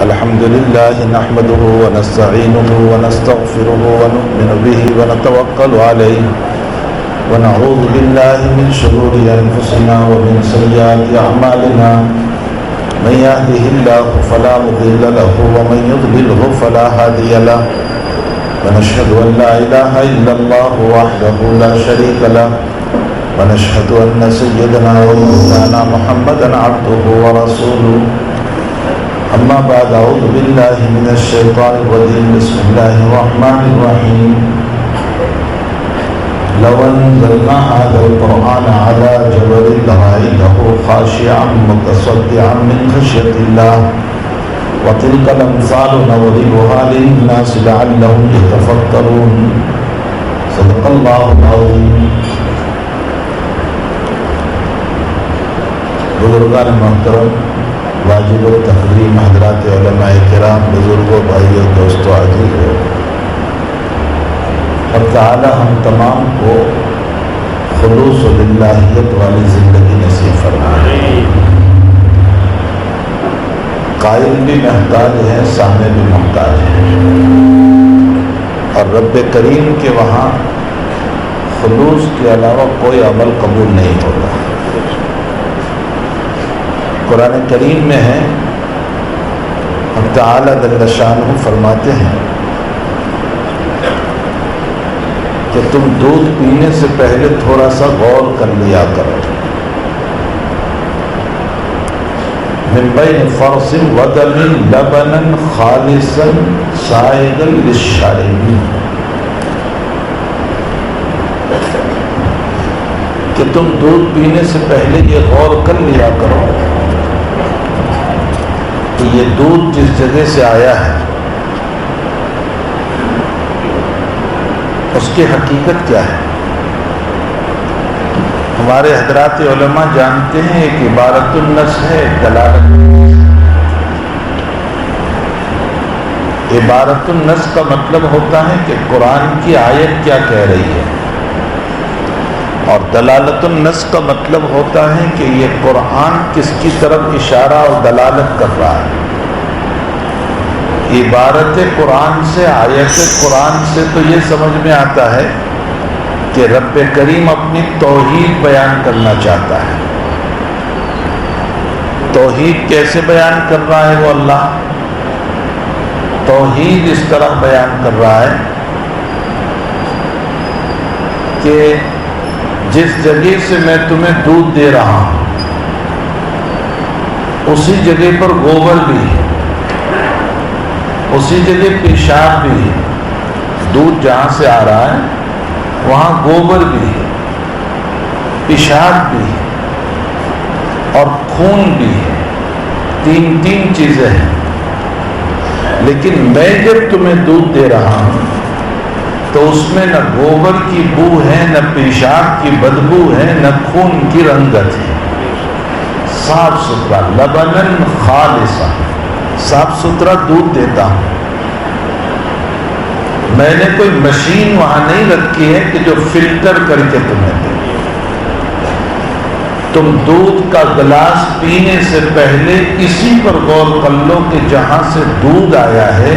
الحمد لله نحمده ونستعينه ونستغفره ونؤمن به ونتوكل عليه ونعوذ بالله من شرور أنفسنا ومن سيئات أعمالنا من يهده الله فلا مضل له ومن يضلله فلا هادي له ونشهد أن لا إله إلا الله وحده لا شريك له ونشهد أن سيدنا ومولانا محمدا عبده ورسوله أما بعد أعوذ بالله من الشيطان الرجيم بسم الله الرحمن الرحيم لو أنزلنا هذا القرآن على جبل لرأيته خاشعا متصدعا من خشية الله وتلك الأمثال نضربها للناس لعلهم يتفكرون صدق الله العظيم. بزرگان محترم، واجب التکریم حضرات علماء کرام، بزرگوں، بھائیوں، دوستوں، عزیزوں، اب تعالی ہم تمام کو خلوص و للہیت والی زندگی نصیب فرمائے. قائل بھی محتاج ہیں، سامع بھی محتاج ہیں، اور رب کریم کے وہاں خلوص کے علاوہ کوئی عمل قبول نہیں ہوگا. قرآن کریم میں ہے، ہم تعالی جل شانہ فرماتے ہیں کہ تم دودھ پینے سے پہلے تھوڑا سا غور کر لیا کرو. من بین فرث ودم لبنا خالصا سائغا للشاربین، کہ تم دودھ پینے سے پہلے یہ غور کر لیا کرو کہ یہ دودھ جس جگہ سے آیا ہے اس کی حقیقت کیا ہے. ہمارے حضرات علماء جانتے ہیں ایک عبارت النص ہے، ایک دلالت. عبارت النص کا مطلب ہوتا ہے کہ قرآن کی آیت کیا کہہ رہی ہے، اور دلالت النص کا مطلب ہوتا ہے کہ یہ قرآن کس کی طرف اشارہ اور دلالت کر رہا ہے. عبارت قرآن سے، آیت قرآن سے تو یہ سمجھ میں آتا ہے کہ رب کریم اپنی توحید بیان کرنا چاہتا ہے. توحید کیسے بیان کر رہا ہے وہ اللہ؟ توحید اس طرح بیان کر رہا ہے کہ جس جگہ سے میں تمہیں دودھ دے رہا ہوں اسی جگہ پر گوبر بھی ہے، اسی جگہ پیشاب بھی ہے. دودھ جہاں سے آ رہا ہے وہاں گوبر بھی ہے، پیشاب بھی ہے اور خون بھی ہے. تین چیزیں ہیں. لیکن میں جب تمہیں دودھ دے رہا ہوں تو اس میں نہ گوبر کی بو ہے، نہ پیشاب کی بدبو ہے، نہ خون کی رنگت ہے. صاف ستھرا، لبنن خالصا، صاف ستھرا دودھ دیتا ہوں. میں نے کوئی مشین وہاں نہیں رکھی ہے کہ جو فلٹر کر کے تمہیں دے. تم دودھ کا گلاس پینے سے پہلے اسی پر غور کر لو کہ جہاں سے دودھ آیا ہے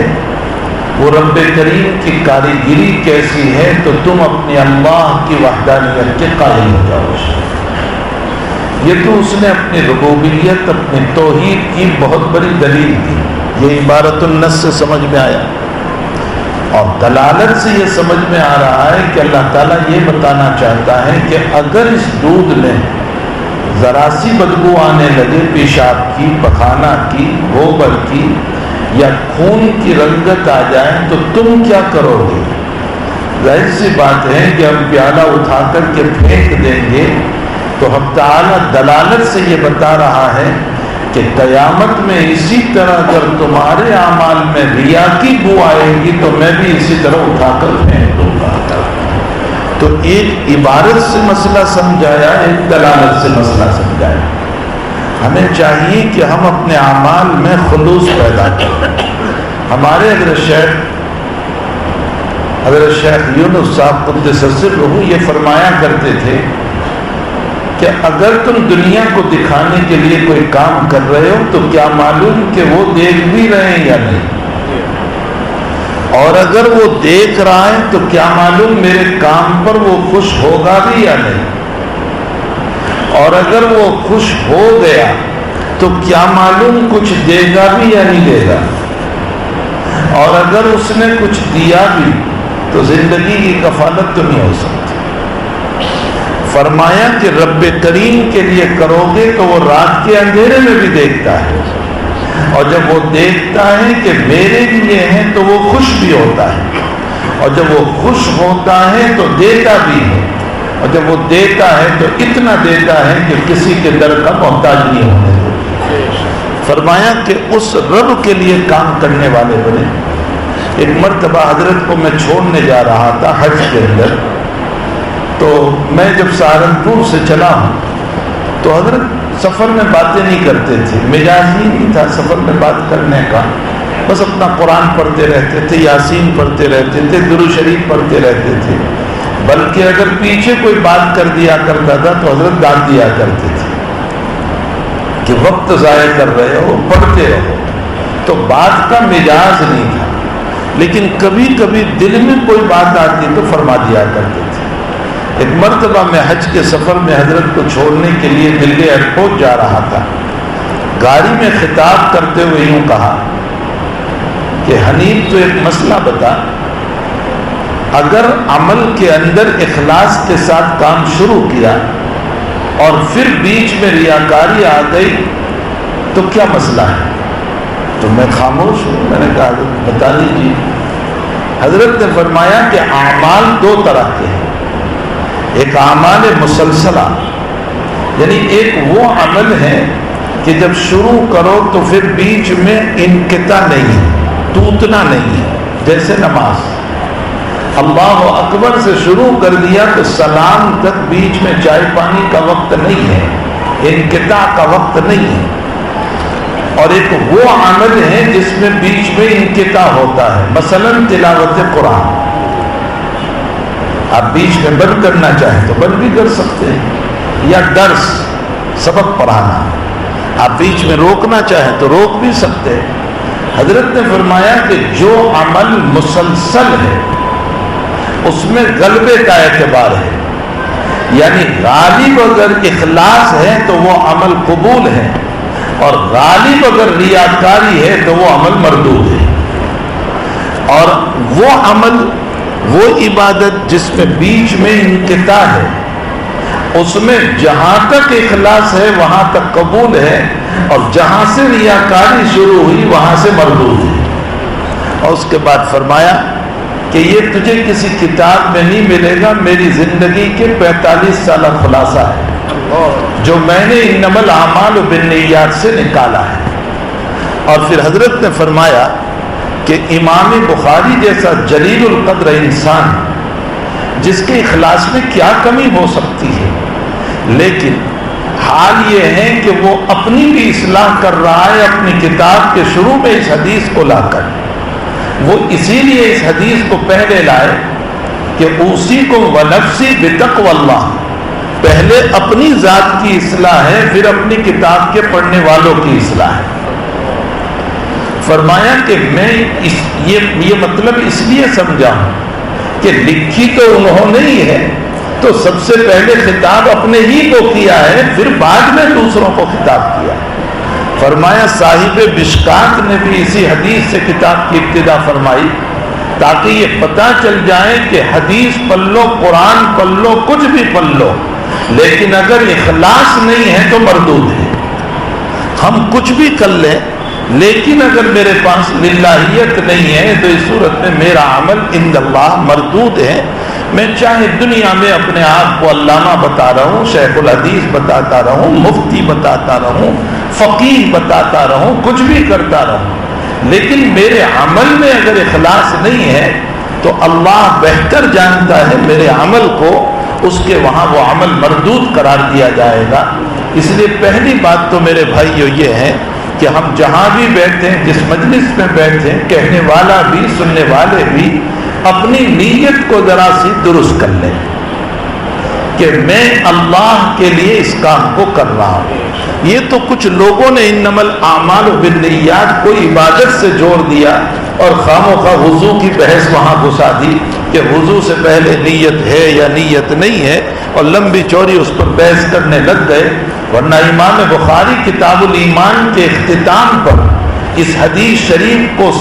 وہ رب کریم کی کاریگری کیسی ہے، تو تم اپنے اللہ کی وحدانیت کے قائل ہو جاؤ. یہ تو اس نے اپنی ربوبیت، اپنی توحید کی بہت بڑی دلیل دی. یہ عبارت النص سے سمجھ میں آیا. اور دلالت سے یہ سمجھ میں آ رہا ہے کہ اللہ تعالیٰ یہ بتانا چاہتا ہے کہ اگر اس دودھ میں ذرا سی بدبو آنے لگے، پیشاب کی، پخانہ کی، گوبر کی یا خون کی رنگت آ جائے تو تم کیا کرو گے؟ ظاہر سی بات ہے کہ ہم پیالہ اٹھا کر کے پھینک دیں گے. تو ہم تعالیٰ دلالت سے یہ بتا رہا ہے کہ قیامت میں اسی طرح اگر تمہارے اعمال میں ریا کی بو آئے گی تو میں بھی اسی طرح اٹھا کر پھینک دوں گا. تو ایک عبارت سے مسئلہ سمجھایا، ایک دلالت سے مسئلہ سمجھایا. ہمیں چاہیے کہ ہم اپنے اعمال میں خلوص پیدا کریں. ہمارے حضرت شیخ یونس صاحب قدس سرہ یہ فرمایا کرتے تھے کہ اگر تم دنیا کو دکھانے کے لیے کوئی کام کر رہے ہو تو کیا معلوم کہ وہ دیکھ بھی رہے ہیں یا نہیں، اور اگر وہ دیکھ رہا ہے تو کیا معلوم میرے کام پر وہ خوش ہوگا بھی یا نہیں، اور اگر وہ خوش ہو گیا تو کیا معلوم کچھ دے گا بھی یا نہیں دے گا، اور اگر اس نے کچھ دیا بھی تو زندگی کی کفالت تو نہیں ہو سکتی۔ فرمایا کہ رب کریم کے لیے کرو گے تو وہ رات کے اندھیرے میں بھی دیکھتا ہے، اور جب وہ دیکھتا ہے کہ میرے لیے ہیں تو وہ خوش بھی ہوتا ہے، اور جب وہ خوش ہوتا ہے تو دیتا بھی ہے، اور جب وہ دیتا ہے تو اتنا دیتا ہے کہ کسی کے در کا محتاج نہیں ہونے دیتا۔ فرمایا کہ اس رب کے لیے کام کرنے والے بنے۔ ایک مرتبہ حضرت کو میں چھوڑنے جا رہا تھا حج کے اندر، تو میں جب سہارنپور سے چلا ہوں تو حضرت سفر میں باتیں نہیں کرتے تھے، مزاج ہی نہیں تھا سفر میں بات کرنے کا، بس اپنا قرآن پڑھتے رہتے تھے، یاسین پڑھتے رہتے تھے، درود شریف پڑھتے رہتے تھے، بلکہ اگر پیچھے کوئی بات کر دیا کرتا تھا تو حضرت ڈانٹ دیا کرتے تھے کہ وقت ضائع کر رہے ہو، پڑھتے رہو۔ تو بات کا مزاج نہیں تھا، لیکن کبھی کبھی دل میں کوئی بات آتی تو فرما دیا کرتے تھے۔ ایک مرتبہ میں حج کے سفر میں حضرت کو چھوڑنے کے لیے دلی ایئرپورٹ جا رہا تھا، گاڑی میں خطاب کرتے ہوئے یوں کہا کہ حنیف تو ایک مسئلہ بتا، اگر عمل کے اندر اخلاص کے ساتھ کام شروع کیا اور پھر بیچ میں ریاکاری آ گئی تو کیا مسئلہ ہے؟ تو میں خاموش ہوں، میں نے کہا بتا دیجیے۔ حضرت نے فرمایا کہ اعمال دو طرح کے ہیں، ایک اعمال مسلسلہ، یعنی ایک وہ عمل ہے کہ جب شروع کرو تو پھر بیچ میں انقطاع نہیں ہے، ٹوٹنا نہیں ہے، جیسے نماز اللہ اکبر سے شروع کر دیا تو سلام تک بیچ میں چائے پانی کا وقت نہیں ہے، انقطاع کا وقت نہیں ہے۔ اور ایک وہ عمل ہے جس میں بیچ میں انقطاع ہوتا ہے، مثلا تلاوت قرآن، آپ بیچ میں بند کرنا چاہیں تو بند بھی کر سکتے ہیں، یا درس سبق پڑھانا آپ بیچ میں روکنا چاہیں تو روک بھی سکتے ہیں۔ حضرت نے فرمایا کہ جو عمل مسلسل ہے اس میں غلبے کا اعتبار ہے، یعنی غالب اگر اخلاص ہے تو وہ عمل قبول ہے، اور غالب اگر ریاکاری ہے تو وہ عمل مردود ہے۔ اور وہ عمل، وہ عبادت جس میں بیچ میں انقطاع ہے، اس میں جہاں تک اخلاص ہے وہاں تک قبول ہے، اور جہاں سے ریاکاری شروع ہوئی وہاں سے مردود ہے۔ اور اس کے بعد فرمایا کہ یہ تجھے کسی کتاب میں نہیں ملے گا، میری زندگی کے 45 سالہ خلاصہ ہے جو میں نے انما الاعمال بالنیات سے نکالا ہے۔ اور پھر حضرت نے فرمایا کہ امام بخاری جیسا جلیل القدر انسان جس کے اخلاص میں کیا کمی ہو سکتی ہے، لیکن حال یہ ہے کہ وہ اپنی بھی اصلاح کر رہا ہے اپنی کتاب کے شروع میں اس حدیث کو لا کر۔ وہ اسی لیے اس حدیث کو پہلے لائے کہ اوصیکم ونفسی بتقوی اللہ، پہلے اپنی ذات کی اصلاح ہے، پھر اپنی کتاب کے پڑھنے والوں کی اصلاح ہے۔ فرمایا کہ میں یہ مطلب اس لیے سمجھا ہوں کہ لکھی تو انہوں نے ہی ہے، تو سب سے پہلے خطاب اپنے ہی کو کیا ہے، پھر بعد میں دوسروں کو خطاب کیا ہے۔ فرمایا صاحب مشکات نے بھی اسی حدیث سے کتاب کی ابتدا فرمائی تاکہ یہ پتہ چل جائے کہ حدیث پڑھ لو، قرآن پڑھ لو، کچھ بھی پڑھ لو، لیکن اگر اخلاص نہیں ہے تو مردود ہے۔ ہم کچھ بھی کر لیں لیکن اگر میرے پاس للہیت نہیں ہے تو اس صورت میں میرا عمل عند اللہ مردود ہے۔ میں چاہے دنیا میں اپنے آپ کو علامہ بتا رہا ہوں، شیخ الحدیث بتاتا رہوں، مفتی بتاتا رہوں، فقیہ بتاتا رہوں، کچھ بھی کرتا رہوں، لیکن میرے عمل میں اگر اخلاص نہیں ہے تو اللہ بہتر جانتا ہے میرے عمل کو، اس کے وہاں وہ عمل مردود قرار دیا جائے گا۔ اس لیے پہلی بات تو میرے بھائیو یہ ہے کہ ہم جہاں بھی بیٹھیں، جس مجلس میں بیٹھیں، کہنے والا بھی سننے والے بھی اپنی نیت کو ذرا سی درست کر لیں۔ کہ میں اللہ کے لیے اس کام کو کر رہا ہوں۔ یہ تو کچھ لوگوں نے انما الاعمال بالنیات کو عبادت سے جوڑ دیا اور خاموخواہ وضو کی بحث وہاں گھسا دی کہ وضو سے پہلے نیت ہے یا نیت نہیں ہے، اور لمبی چوڑی اس پر بحث کرنے لگ گئے۔ ورنہ امام بخاری کتاب الایمان کے اختتام پر اس حدیث شریف کو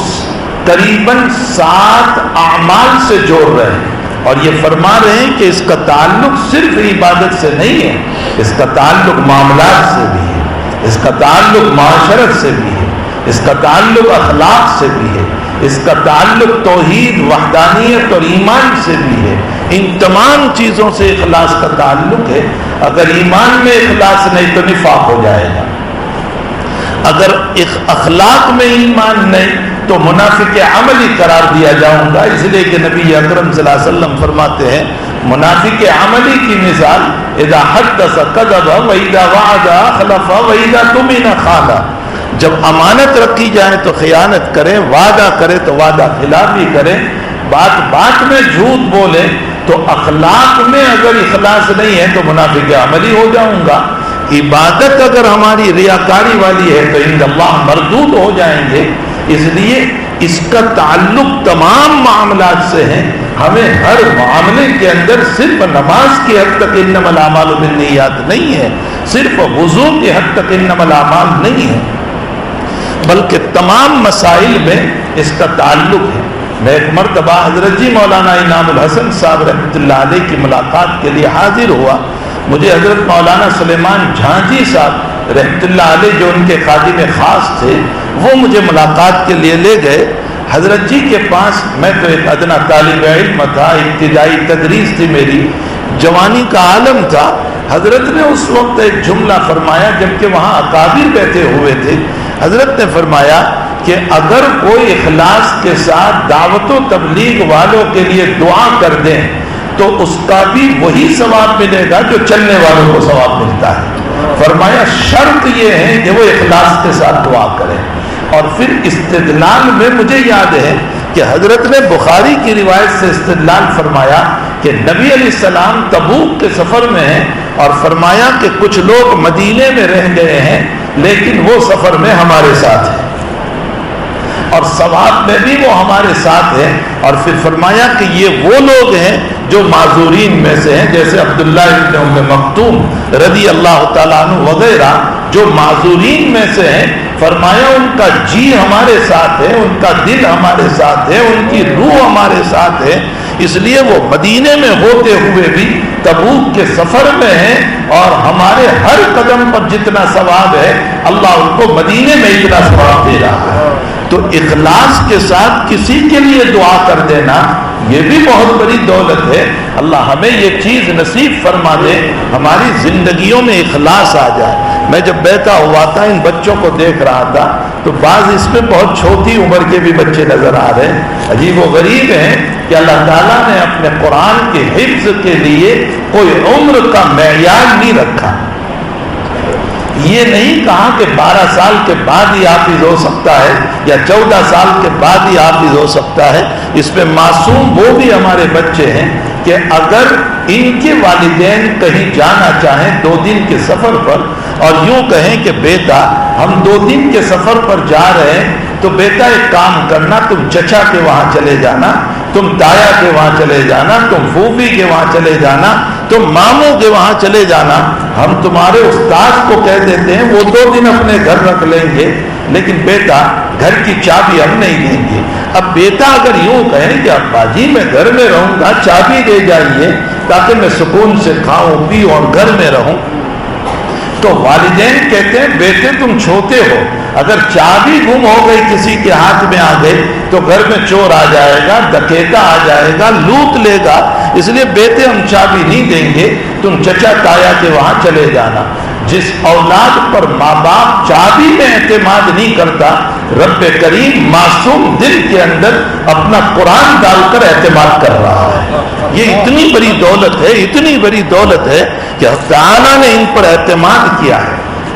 قریباً 7 اعمال سے جوڑ رہے ہیں، اور یہ فرما رہے ہیں کہ اس کا تعلق صرف عبادت سے نہیں ہے، اس کا تعلق معاملات سے بھی ہے، اس کا تعلق معاشرت سے بھی ہے، اس کا تعلق اخلاق سے بھی ہے، اس کا تعلق توحید، وحدانیت اور ایمان سے بھی ہے۔ ان تمام چیزوں سے اخلاص کا تعلق ہے۔ اگر ایمان میں اخلاص نہیں تو نفاق ہو جائے گا، اگر اخلاق میں ایمان نہیں تو منافق عملی قرار دیا جاؤں گا۔ اس لیے کہ نبی اکرم صلی اللہ علیہ وسلم فرماتے ہیں منافق عملی کی مثال اذا حدث کذب واذا وعد اخلف واذا اؤتمن خان، جب امانت رکھی جائے تو خیانت کرے، وعدہ کرے تو وعدہ خلافی کرے، بات میں جھوٹ بولے، تو اخلاق میں اگر اخلاص نہیں ہے تو منافق عملی ہو جاؤں گا۔ عبادت اگر ہماری ریاکاری والی ہے تو ان اللہ مردود ہو جائیں گے۔ اس لیے اس کا تعلق تمام معاملات سے ہے۔ ہمیں ہر معاملے کے اندر صرف نماز کی حد تک انما الاعمال بالنیات نہیں ہے، صرف وضو کی حد تک انما الاعمال نہیں ہے، بلکہ تمام مسائل میں اس کا تعلق ہے۔ میں ایک مرتبہ حضرت جی مولانا انعام الحسن صاحب رحمۃ اللہ علیہ کی ملاقات کے لیے حاضر ہوا۔ مجھے حضرت مولانا سلیمان جھانجی صاحب رحمۃ اللہ علیہ جو ان کے خادم خاص تھے وہ مجھے ملاقات کے لیے لے گئے۔ حضرت جی کے پاس میں تو ایک ادنا طالب علم تھا، ابتدائی تدریس تھی میری، جوانی کا عالم تھا۔ حضرت نے اس وقت ایک جملہ فرمایا جبکہ وہاں اکابر بیٹھے ہوئے تھے۔ حضرت نے فرمایا کہ اگر کوئی اخلاص کے ساتھ دعوت و تبلیغ والوں کے لیے دعا کر دیں تو اس کا بھی وہی ثواب ملے گا جو چلنے والوں کو ثواب ملتا ہے۔ فرمایا شرط یہ ہے کہ وہ اخلاص کے ساتھ دعا کریں۔ اور پھر استدلال میں مجھے یاد ہے کہ حضرت نے بخاری کی روایت سے استدلال فرمایا کہ نبی علیہ السلام تبوک کے سفر میں ہیں اور فرمایا کہ کچھ لوگ مدینے میں رہ گئے ہیں لیکن وہ سفر میں ہمارے ساتھ ہیں اور ثواب میں بھی وہ ہمارے ساتھ ہیں۔ اور پھر فرمایا کہ یہ وہ لوگ ہیں جو معذورین میں سے ہیں، جیسے عبداللہ ابن ام مکتوم رضی اللہ تعالیٰ عنہ وغیرہ جو معذورین میں سے ہیں۔ فرمایا ان کا جی ہمارے ساتھ ہے، ان کا دل ہمارے ساتھ ہے، ان کی روح ہمارے ساتھ ہے، اس لیے وہ مدینے میں ہوتے ہوئے بھی تبوک کے سفر میں ہیں اور ہمارے ہر قدم پر جتنا ثواب ہے اللہ ان کو مدینے میں اتنا ثواب دے رہا ہے۔ تو اخلاص کے ساتھ کسی کے لیے دعا کر دینا یہ بھی بہت بڑی دولت ہے۔ اللہ ہمیں یہ چیز نصیب فرما دے، ہماری زندگیوں میں اخلاص آ جائے۔ میں جب بیٹھا ہوا تھا ان بچوں کو دیکھ رہا تھا تو بعض اس میں بہت چھوٹی عمر کے بھی بچے نظر آ رہے ہیں، عجیب و غریب ہیں کہ اللہ تعالیٰ نے اپنے قرآن کے حفظ کے لیے کوئی عمر کا معیار نہیں رکھا۔ یہ نہیں کہا کہ 12 سال کے بعد ہی حافظ ہو سکتا ہے یا 14 سال کے بعد ہی حافظ ہو سکتا ہے۔ اس میں معصوم وہ بھی ہمارے بچے ہیں کہ اگر ان کے والدین کہیں جانا چاہیں 2 دن کے سفر پر اور یوں کہیں کہ بیٹا ہم 2 دن کے سفر پر جا رہے ہیں تو بیٹا ایک کام کرنا، تم چچا کے وہاں چلے جانا، تم تایا کے وہاں چلے جانا، تم پھوپھی کے وہاں چلے جانا، تم ماموں کے وہاں چلے جانا، ہم تمہارے استاد کو کہہ دیتے ہیں وہ 2 دن اپنے گھر رکھ لیں گے لیکن بیٹا گھر کی چابی ہم نہیں دیں گے۔ اب بیٹا اگر یوں کہے کہ ابا جی میں گھر میں رہوں گا، چابی دے جائیے تاکہ میں سکون سے کھاؤں پیوں اور گھر میں رہوں، تو والدین کہتے ہیں بیٹے تم چھوٹے ہو، اگر چابی گم ہو گئی کسی کے ہاتھ میں آ گئی تو گھر میں چور آ جائے گا، ڈکیتا آ جائے گا، لوٹ لے گا، اس لیے بیٹے ہم چابی نہیں دیں گے، تم چچا تایا کے وہاں چلے جانا۔ جس اولاد پر ماں باپ چابی میں اعتماد نہیں کرتا، رب کریم معصوم دل کے اندر اپنا قرآن ڈال کر اعتماد کر رہا ہے۔ یہ اتنی بڑی دولت ہے، اتنی بڑی دولت ہے کہ تعالیٰ نے ان پر اعتماد کیا ہے۔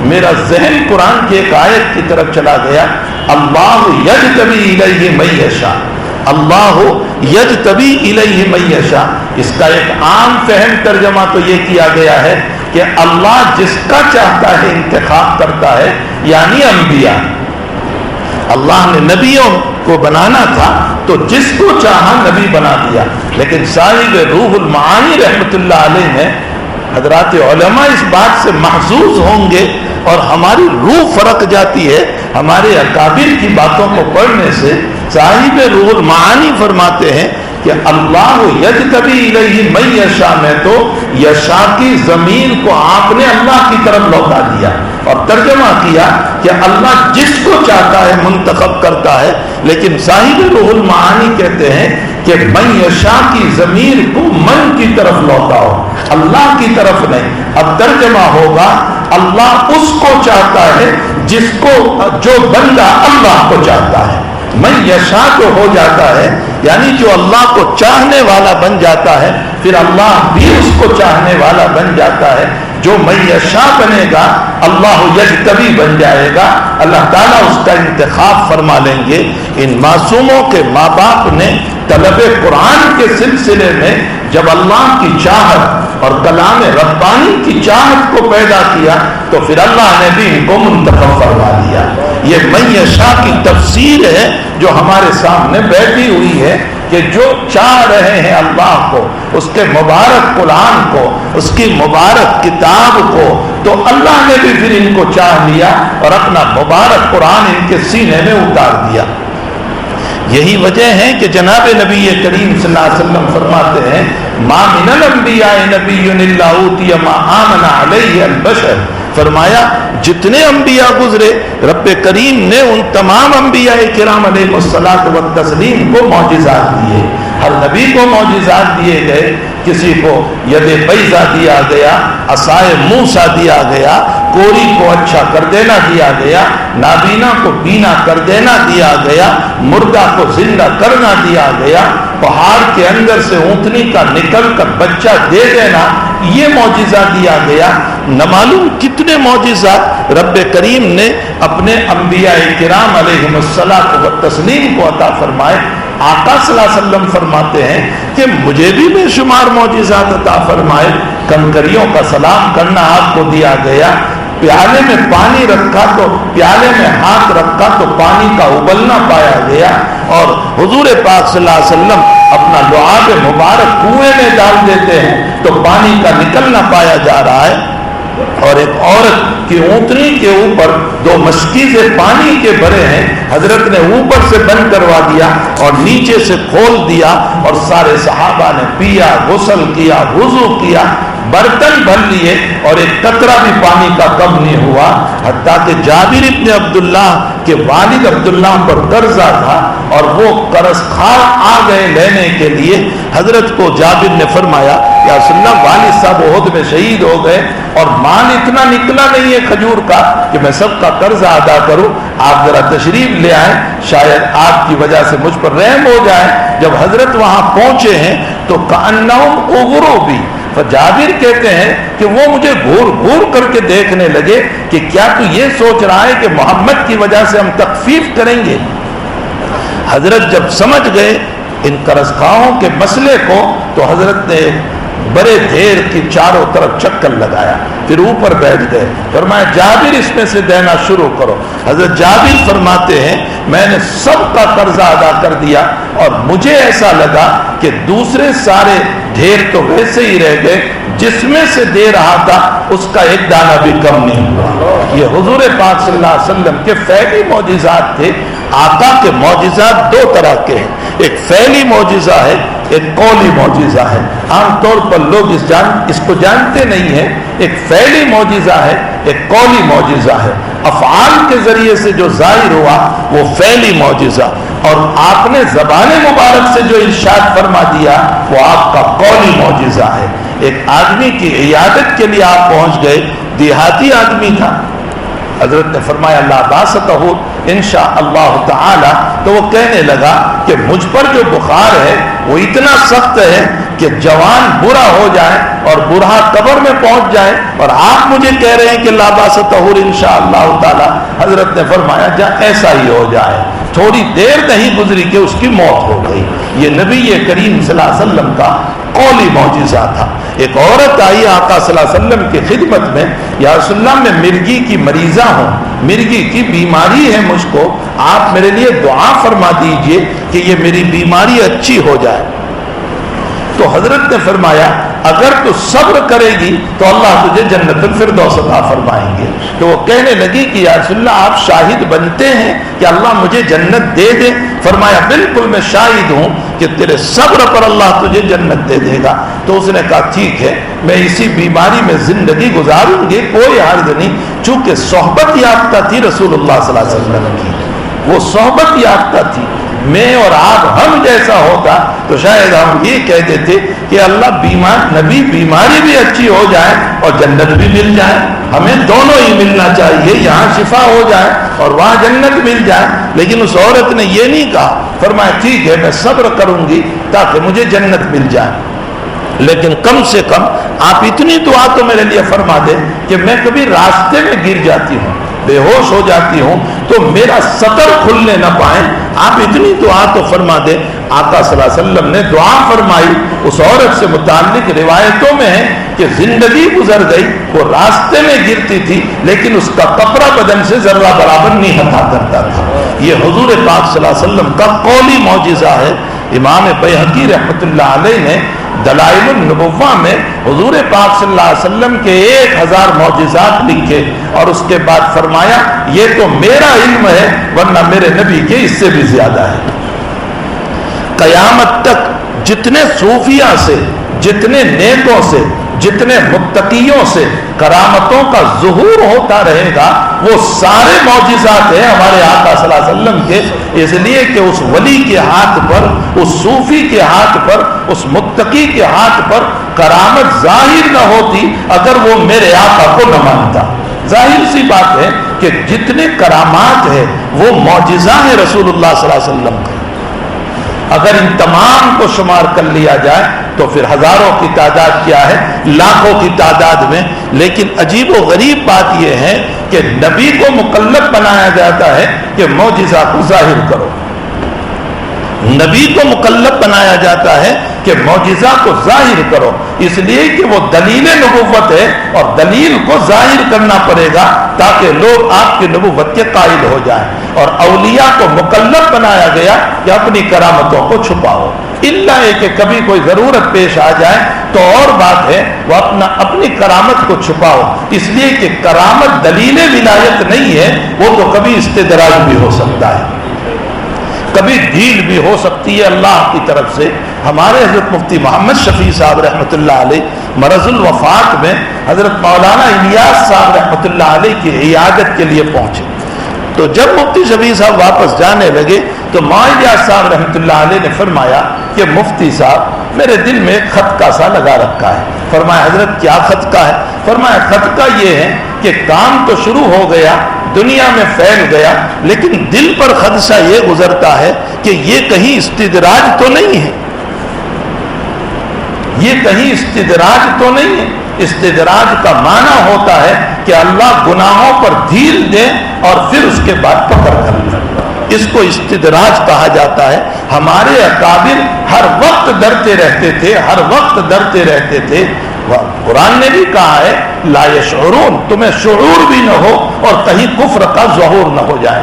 میرا ذہن قرآن کی ایک آیت کی طرف چلا گیا، اللہ یجتبی الیہ من یشاء، اللہ یجتبی الیہ من یشاء، اس کا ایک عام فہم ترجمہ تو یہ کیا گیا ہے کہ اللہ جس کا چاہتا ہے انتخاب کرتا ہے، یعنی انبیاء۔ اللہ نے نبیوں کو بنانا تھا تو جس کو چاہا نبی بنا دیا، لیکن صاحب روح المعانی رحمت اللہ علیہ نے، حضرات علماء اس بات سے محظوظ ہوں گے اور ہماری روح فرق جاتی ہے ہمارے اکابر کی باتوں کو پڑھنے سے، صاحب روح المعانی فرماتے ہیں کہ اللہ یجتبی الیہ من یشاء میں تو یشاء کی ضمیر کو آپ نے اللہ کی طرف لوٹا دیا اور ترجمہ کیا کہ اللہ جس کو چاہتا ہے منتخب کرتا ہے، لیکن صاحب روح المعانی کہتے ہیں کہ من یشاء کی ضمیر کو من کی طرف لوٹاؤ، اللہ کی طرف نہیں۔ اب ترجمہ ہوگا اللہ اس کو چاہتا ہے جس کو، جو بندہ اللہ کو چاہتا ہے۔ من یشاء جو ہو جاتا ہے یعنی جو اللہ کو چاہنے والا بن جاتا ہے، پھر اللہ بھی اس کو چاہنے والا بن جاتا ہے۔ جو من یشاء بنے گا اللہ یجتبی بن جائے گا، اللہ تعالیٰ اس کا انتخاب فرما لیں گے۔ ان معصوموں کے ماں باپ نے طلب قرآن کے سلسلے میں جب اللہ کی چاہت اور کلام ربانی کی چاہت کو پیدا کیا تو پھر اللہ نے بھی ان کو منتخب فرما دیا۔ یہ من یشاء کی تفسیر ہے جو ہمارے سامنے بیٹھی ہوئی ہے کہ جو چاہ رہے ہیں اللہ کو، اس کے مبارک قرآن کو، اس کی مبارک کتاب کو، تو اللہ نے بھی پھر ان کو چاہ لیا اور اپنا مبارک قرآن ان کے سینے میں اتار دیا۔ یہی وجہ ہے کہ جناب نبی کریم صلی اللہ علیہ وسلم فرماتے ہیں ما من الانبیاء نبی الا اوتی ما آمن علیہ البشر، فرمایا جتنے انبیاء گزرے رب کریم نے ان تمام انبیاء کرام علیہ الصلوۃ والتسلیم کو معجزات دیے۔ ہر نبی کو معجزات دیے گئے، کسی کو ید بیضا دیا گیا، عصائے موسیٰ دیا گیا، کوری کو اچھا کر دینا دیا گیا، نابینا کو بینا کر دینا دیا گیا، مردہ کو زندہ کرنا دیا گیا، پہاڑ کے اندر سے اونٹنی کا نکل کر بچہ دے دینا، یہ معجزہ دیا گیا۔ نہ معلوم کتنے معجزات رب کریم نے اپنے انبیاء کرام علیہم الصلاۃ والتسلیم کو عطا فرمائے۔ آقا صلی اللہ علیہ وسلم فرماتے ہیں کہ مجھے بھی بے شمار معجزات عطا فرمائے۔ کنکریوں کا سلام کرنا آپ کو دیا گیا، پیالے میں پانی رکھا تو پیالے میں ہاتھ رکھا تو پانی کا ابلنا پایا گیا، اور حضور پاک صلی اللہ علیہ وسلم اپنا لعاب مبارک کنویں میں ڈال دیتے ہیں تو پانی کا نکلنا پایا جا رہا ہے۔ اور ایک عورت کی اونٹنی کے اوپر دو مشکیزیں پانی کے بھرے ہیں، حضرت نے اوپر سے بند کروا دیا اور نیچے سے کھول دیا، اور سارے صحابہ نے پیا، غسل کیا، وضو کیا، برتن بھر لیے، اور ایک قطرہ بھی پانی کا کم نہیں ہوا، حتیٰ کہ جابر ابن عبداللہ کے والد عبداللہ پر قرضہ تھا اور وہ قرض خواہ آ گئے لینے کے لیے۔ حضرت کو جابر نے فرمایا یا رسول اللہ، والد صاحب احد میں شہید ہو گئے اور مال اتنا نکلا نہیں ہے کھجور کا کہ میں سب کا قرض ادا کروں، آپ ذرا تشریف لے آئیں، شاید آپ کی وجہ سے مجھ پر رحم ہو جائے۔ جب حضرت وہاں پہنچے ہیں تو کأنہم اغروا بی، جابر کہتے ہیں کہ وہ مجھے گھور گھور کر کے دیکھنے لگے کہ کیا تو یہ سوچ رہا ہے کہ محمد کی وجہ سے ہم تخفیف کریں گے؟ حضرت جب سمجھ گئے ان قرض خواہوں کے مسئلے کو تو حضرت نے بڑے دھیر کی چاروں طرف چکر لگایا، پھر اوپر بیٹھ گئے، فرمایا جابر اس میں سے دینا شروع کرو۔ حضرت جابر فرماتے ہیں میں نے سب کا قرضہ ادا کر دیا اور مجھے ایسا لگا کہ دوسرے سارے ڈھیر تو ویسے ہی رہ گئے، جس میں سے دے رہا تھا اس کا ایک دانہ بھی کم نہیں ہوا۔ یہ حضور پاک صلی اللہ علیہ وسلم کے فعلی معجزات تھے۔ آقا کے معجزات دو طرح کے ہیں، ایک فعلی معجزہ ہے، ایک قولی معجزہ ہے۔ عام طور پر لوگ اس کو جانتے نہیں ہیں۔ ایک فعلی معجزہ ہے، ایک قولی معجزہ ہے۔ افعال کے ذریعے سے جو ظاہر ہوا وہ فعلی معجزہ، اور آپ نے زبان مبارک سے جو ارشاد فرما دیا وہ آپ کا قولی معجزہ ہے۔ ایک آدمی کی عیادت کے لیے آپ پہنچ گئے، دیہاتی آدمی تھا، حضرت نے فرمایا لا باسطہ انشاء اللہ تعالی، تو وہ کہنے لگا کہ مجھ پر جو بخار ہے وہ اتنا سخت ہے کہ جوان برا ہو جائے اور برا قبر میں پہنچ جائے، اور آپ مجھے کہہ رہے ہیں کہ لا باسطہ انشاء اللہ تعالی۔ حضرت نے فرمایا جا ایسا ہی ہو جائے، تھوڑی دیر نہیں گزری کہ اس کی موت ہو گئی. یہ نبی کریم صلی اللہ علیہ وسلم کا قولی معجزہ تھا. ایک عورت آئی آقا صلی اللہ علیہ وسلم کی خدمت میں, یا رسول اللہ میں مرگی کی مریضہ ہوں, مرگی کی بیماری ہے مجھ کو, آپ میرے لیے دعا فرما دیجئے کہ یہ میری بیماری اچھی ہو جائے. تو حضرت نے فرمایا اگر تو صبر کرے گی تو اللہ تجھے جنت الفردوس عطا فرمائیں گے. تو وہ کہنے لگی کہ یا رسول اللہ آپ شاہد بنتے ہیں کہ اللہ مجھے جنت دے دے؟ فرمایا بالکل میں شاہد ہوں کہ تیرے صبر پر اللہ تجھے جنت دے دے گا. تو اس نے کہا ٹھیک ہے, میں اسی بیماری میں زندگی گزاروں گی, کوئی حرج نہیں. چونکہ صحبت یافتہ تھی رسول اللہ صلی اللہ علیہ وسلم کی, وہ صحبت یافتہ تھی. میں اور آپ ہم جیسا ہوتا تو شاید ہم یہ کہہ دیتے کہ اللہ نبی بیماری بھی اچھی ہو جائے اور جنت بھی مل جائے, ہمیں دونوں ہی ملنا چاہیے, یہاں شفا ہو جائے اور وہاں جنت مل جائے. لیکن اس عورت نے یہ نہیں کہا, فرمایا ٹھیک ہے میں صبر کروں گی تاکہ مجھے جنت مل جائے, لیکن کم سے کم آپ اتنی دعا تو میرے لیے فرما دیں کہ میں کبھی راستے میں گر جاتی ہوں, بے ہوش ہو جاتی ہوں تو میرا سطر کھلنے نہ پائیں, آپ اتنی دعا تو فرما دیں. آقا صلی اللہ علیہ وسلم نے دعا فرمائی. اس عورت سے متعلق روایتوں میں ہے کہ زندگی گزر گئی, وہ راستے میں گرتی تھی لیکن اس کا کپڑا بدن سے ذرہ برابر نہیں ہٹا کرتا تھا. یہ حضور پاک صلی اللہ علیہ وسلم کا قولی معجزہ ہے. امام بیہقی رحمۃ اللہ علیہ نے دلائل النبوہ میں حضور پاک صلی اللہ علیہ وسلم کے 1000 معجزات لکھے اور اس کے بعد فرمایا یہ تو میرا علم ہے ورنہ میرے نبی کے اس سے بھی زیادہ ہے. قیامت تک جتنے صوفیہ سے, جتنے نیکوں سے, جتنے متقیوں سے کرامتوں کا ظہور ہوتا رہے گا وہ سارے معجزات ہیں ہمارے آقا صلی اللہ علیہ وسلم کے, اس لیے کہ اس ولی کے ہاتھ پر, اس صوفی کے ہاتھ پر, اس متقی کے ہاتھ پر کرامت ظاہر نہ ہوتی اگر وہ میرے آقا کو نہ مانتا. ظاہر سی بات ہے کہ جتنے کرامات ہیں وہ معجزہ ہے رسول اللہ صلی اللہ علیہ وسلم کا. اگر ان تمام کو شمار کر لیا جائے تو پھر ہزاروں کی تعداد کیا ہے, لاکھوں کی تعداد میں. لیکن عجیب و غریب بات یہ ہے کہ نبی کو مکلف بنایا جاتا ہے کہ معجزہ کو ظاہر کرو. نبی کو مکلف بنایا جاتا ہے کہ معجزہ کو ظاہر کرو, اس لیے کہ وہ دلیل نبوت ہے اور دلیل کو ظاہر کرنا پڑے گا تاکہ لوگ آپ کی نبوت کے قائل ہو جائیں. اور اولیاء کو مکلف بنایا گیا کہ اپنی کرامتوں کو چھپاؤ, الا ہے کہ کبھی کوئی ضرورت پیش آ جائے تو اور بات ہے وہ اپنی کرامت کو چھپاؤ, اس لیے کہ کرامت دلیل ولایت نہیں ہے, وہ تو کبھی استدراج بھی ہو سکتا ہے, کبھی ڈھیل بھی ہو سکتی ہے اللہ کی طرف سے. ہمارے حضرت مفتی محمد شفیع صاحب رحمۃ اللہ علیہ مرض الوفات میں حضرت مولانا الیاس صاحب رحمۃ اللہ علیہ کی عیادت کے لیے پہنچے. تو جب مفتی شفیع صاحب واپس جانے لگے تو مولانا الیاس صاحب رحمۃ اللہ علیہ نے فرمایا کہ مفتی صاحب میرے دل میں ایک خط کا سا لگا رکھا ہے. فرمایا حضرت کیا خط کا ہے؟ فرمایا خط کا یہ ہے کہ کام تو شروع ہو گیا, دنیا میں پھیل گیا, لیکن دل پر خدشہ یہ گزرتا ہے کہ یہ کہیں استدراج تو نہیں ہے, یہ کہیں استدراج تو نہیں ہے. استدراج کا معنی ہوتا ہے کہ اللہ گناہوں پر ڈھیل دے اور پھر اس کے بعد پکڑ کر لے, اس کو استدراج کہا جاتا ہے. ہمارے اکابر ہر وقت ڈرتے رہتے تھے, ہر وقت ڈرتے رہتے تھے. قرآن نے بھی کہا ہے لا یشعرون, تمہیں شعور بھی نہ ہو اور کہیں کفر کا ظہور نہ ہو جائے.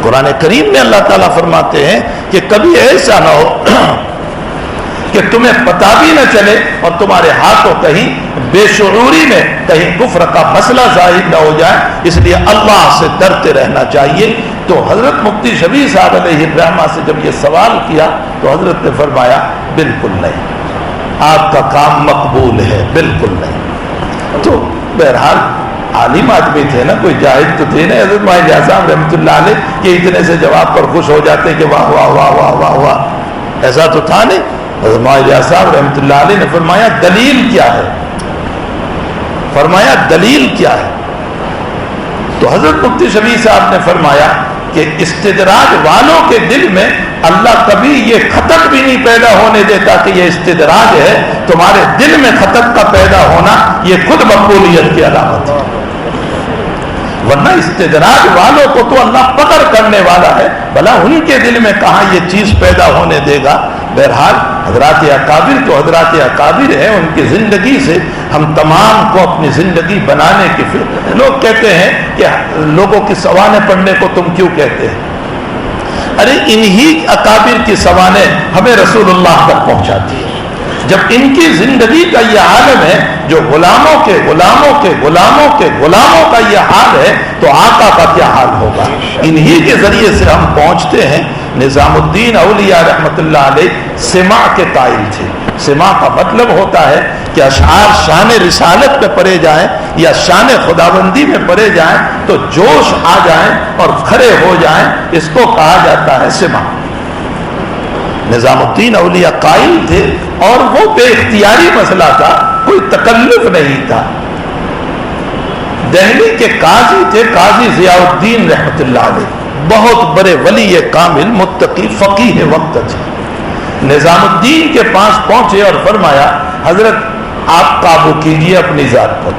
قرآن کریم میں اللہ تعالیٰ فرماتے ہیں کہ کبھی ایسا نہ ہو کہ تمہیں پتہ بھی نہ چلے اور تمہارے ہاتھوں کہیں بے شعوری میں کہیں کفر کا مسئلہ ظاہر نہ ہو جائے. اس لیے اللہ سے ڈرتے رہنا چاہیے. تو حضرت مفتی شفیع صاحب علیہ الرحمہ سے جب یہ سوال کیا تو حضرت نے فرمایا بالکل نہیں, آپ کا کام مقبول ہے, بالکل نہیں. تو بہرحال عالم آدمی تھے نا, کوئی جاہد تو تھے نا حضرت مولانا صاحب رحمۃ اللہ علیہ کہ اتنے سے جواب پر خوش ہو جاتے کہ واہ واہ واہ واہ واہ واہ, ایسا تو تھا نہیں. حضرت مولانا صاحب رحمۃ اللہ علیہ نے فرمایا دلیل کیا ہے؟ فرمایا دلیل کیا ہے؟ تو حضرت مفتی شفیع صاحب نے فرمایا کہ استدراج والوں کے دل میں اللہ کبھی یہ خطر بھی نہیں پیدا ہونے دیتا کہ یہ استدراج ہے. تمہارے دل میں خطر کا پیدا ہونا یہ خود مقبولیت کی علامت ہے. ورنہ استدراج والوں کو تو اللہ پکڑ کرنے والا ہے، بھلا ان کے دل میں کہاں یہ چیز پیدا ہونے دے گا۔ بہرحال حضرات اکابر تو حضرات اکابر ہیں، ان کی زندگی سے ہم تمام کو اپنی زندگی بنانے کی فکر۔ لوگ کہتے ہیں کہ لوگوں کی سوانح پڑھنے کو تم کیوں کہتے ہیں؟ ارے انہی اکابر کی سوانح ہمیں رسول اللہ تک پہنچاتی ہے۔ جب ان کی زندگی کا یہ عالم ہے جو غلاموں کے غلاموں کے غلاموں کے غلاموں کا یہ حال ہے، تو آقا کا کیا حال ہوگا؟ انہی کے ذریعے سے ہم پہنچتے ہیں۔ نظام الدین اولیاء رحمت اللہ علیہ سماع کے قائل تھے۔ سماع کا مطلب ہوتا ہے کہ اشعار شان رسالت میں پڑھے جائیں یا شان خداوندی میں پڑھے جائیں تو جوش آ جائیں اور کھڑے ہو جائیں، اس کو کہا جاتا ہے سماع۔ نظام الدین اولیاء قائل تھے اور وہ بے اختیاری مسئلہ تھا، کوئی تکلف نہیں تھا۔ دہلی کے قاضی تھے قاضی ضیاء الدین رحمت اللہ علیہ، بہت بڑے ولی کامل متقی فقیہ وقت تھے۔ نظام الدین کے پاس پہنچے اور فرمایا حضرت آپ قابو کیجئے اپنی ذات پر،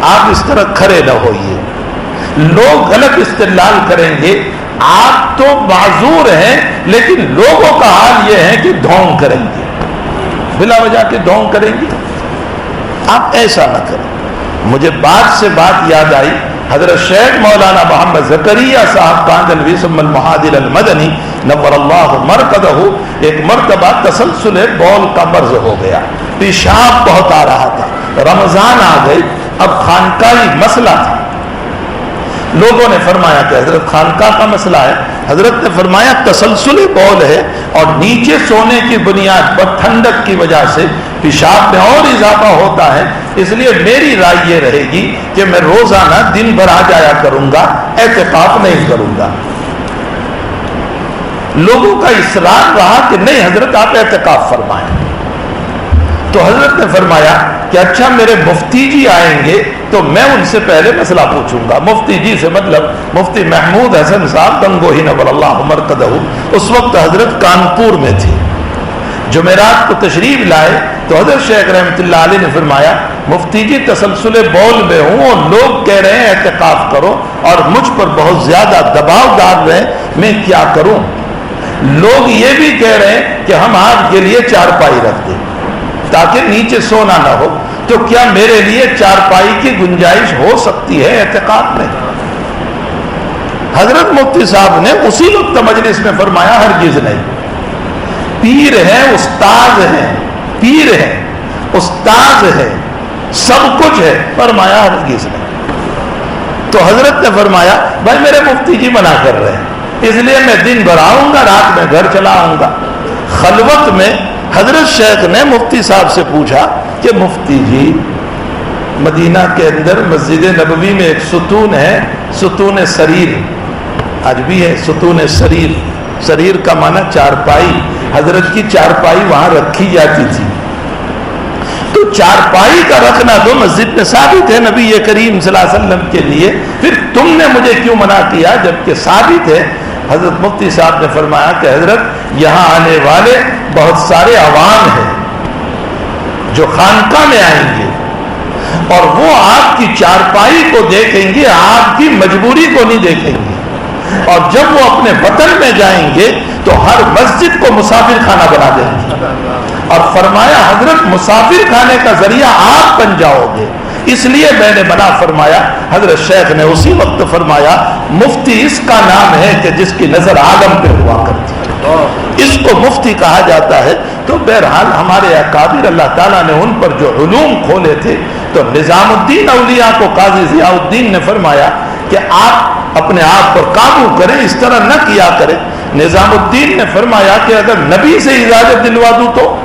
آپ اس طرح کھڑے نہ ہوئیے، لوگ غلط استدلال کریں گے، آپ تو معذور ہیں لیکن لوگوں کا حال یہ ہے کہ ڈھونگ کریں گے، بلا وجہ کے ڈھونگ کریں گے، آپ ایسا نہ کریں۔ مجھے بات سے بات یاد آئی، حضرت شیخ مولانا محمد زکریا صاحب کاندھلوی ثم المحاضر المدنی نور اللہ مرقدہ، ایک مرتبہ تسلسل بول کا مرض ہو گیا، پیشاب بہت آ رہا تھا، رمضان آ گئی، اب خانقاہی مسئلہ تھا۔ لوگوں نے فرمایا کہ حضرت خانقاہ کا مسئلہ ہے، حضرت نے فرمایا تسلسل بول ہے اور نیچے سونے کی بنیاد پر ٹھنڈک کی وجہ سے پیشاب میں اور اضافہ ہوتا ہے، اس لیے میری رائے یہ رہے گی کہ میں روزانہ دن بھر آ جایا کروں گا، اعتکاف نہیں کروں گا۔ لوگوں کا اصرار رہا کہ نہیں حضرت آپ اعتکاف فرمائیں، تو حضرت نے فرمایا کہ اچھا میرے مفتی جی آئیں گے تو میں ان سے پہلے مسئلہ پوچھوں گا۔ مفتی جی سے مطلب مفتی محمود حسن صاحب گنگوہی نور اللہ مرقدہ، اس وقت حضرت کانپور میں تھی۔ جمعرات کو تشریف لائے تو حضرت شیخ رحمت اللہ علیہ نے فرمایا مفتی جی تسلسل بول میں ہوں اور لوگ کہہ رہے ہیں اعتکاف کرو اور مجھ پر بہت زیادہ دباؤ ڈال رہے ہیں، میں کیا کروں؟ لوگ یہ بھی کہہ رہے ہیں کہ ہم آپ کے لیے چارپائی رکھ دیں تاکہ نیچے سونا نہ ہو، تو کیا میرے لیے چارپائی کی گنجائش ہو سکتی ہے اعتکاف میں؟ حضرت مفتی صاحب نے اسی وقت مجلس میں فرمایا ہرگز نہیں، پیر ہے استاد ہے، پیر ہے استاد ہے، سب کچھ ہے، فرمایا ہرگز نہیں۔ تو حضرت نے فرمایا بھائی میرے مفتی جی منع کر رہے ہیں، اس لیے میں دن بھر آؤں گا، رات میں گھر چلا آؤں گا۔ خلوت میں حضرت شیخ نے مفتی صاحب سے پوچھا کہ مفتی جی مدینہ کے اندر مسجد نبوی میں ایک ستون ہے، ستون سریر، آج بھی ہے ستون سریر، سریر کا معنی چارپائی، حضرت کی چارپائی وہاں رکھی جاتی تھی، تو چارپائی کا رکھنا تو مسجد میں ثابت ہے نبی کریم صلی اللہ علیہ وسلم کے لیے، پھر تم نے مجھے کیوں منع کیا جبکہ ثابت ہے؟ حضرت مفتی صاحب نے فرمایا کہ حضرت یہاں آنے والے بہت سارے عوام ہیں جو خانقاہ میں آئیں گے اور وہ آپ کی چارپائی کو دیکھیں گے، آپ کی مجبوری کو نہیں دیکھیں گے، اور جب وہ اپنے وطن میں جائیں گے تو ہر مسجد کو مسافر خانہ بنا دیں گے، اور فرمایا حضرت مسافر خانے کا ذریعہ آپ بن جاؤ گے، اس لیے میں نے منع فرمایا۔ حضرت شیخ نے اسی وقت فرمایا مفتی اس کا نام ہے کہ جس کی نظر عالم پہ ہوا کرتی ہے، اس کو مفتی کہا جاتا ہے۔ تو بہرحال ہمارے اکابر اللہ تعالیٰ نے ان پر جو علوم کھولے تھے، تو نظام الدین اولیاء کو قاضی ضیاء الدین نے فرمایا کہ آپ اپنے آپ پر قابو کریں، اس طرح نہ کیا کریں۔ نظام الدین نے فرمایا کہ اگر نبی سے اجازت دلوا دوں تو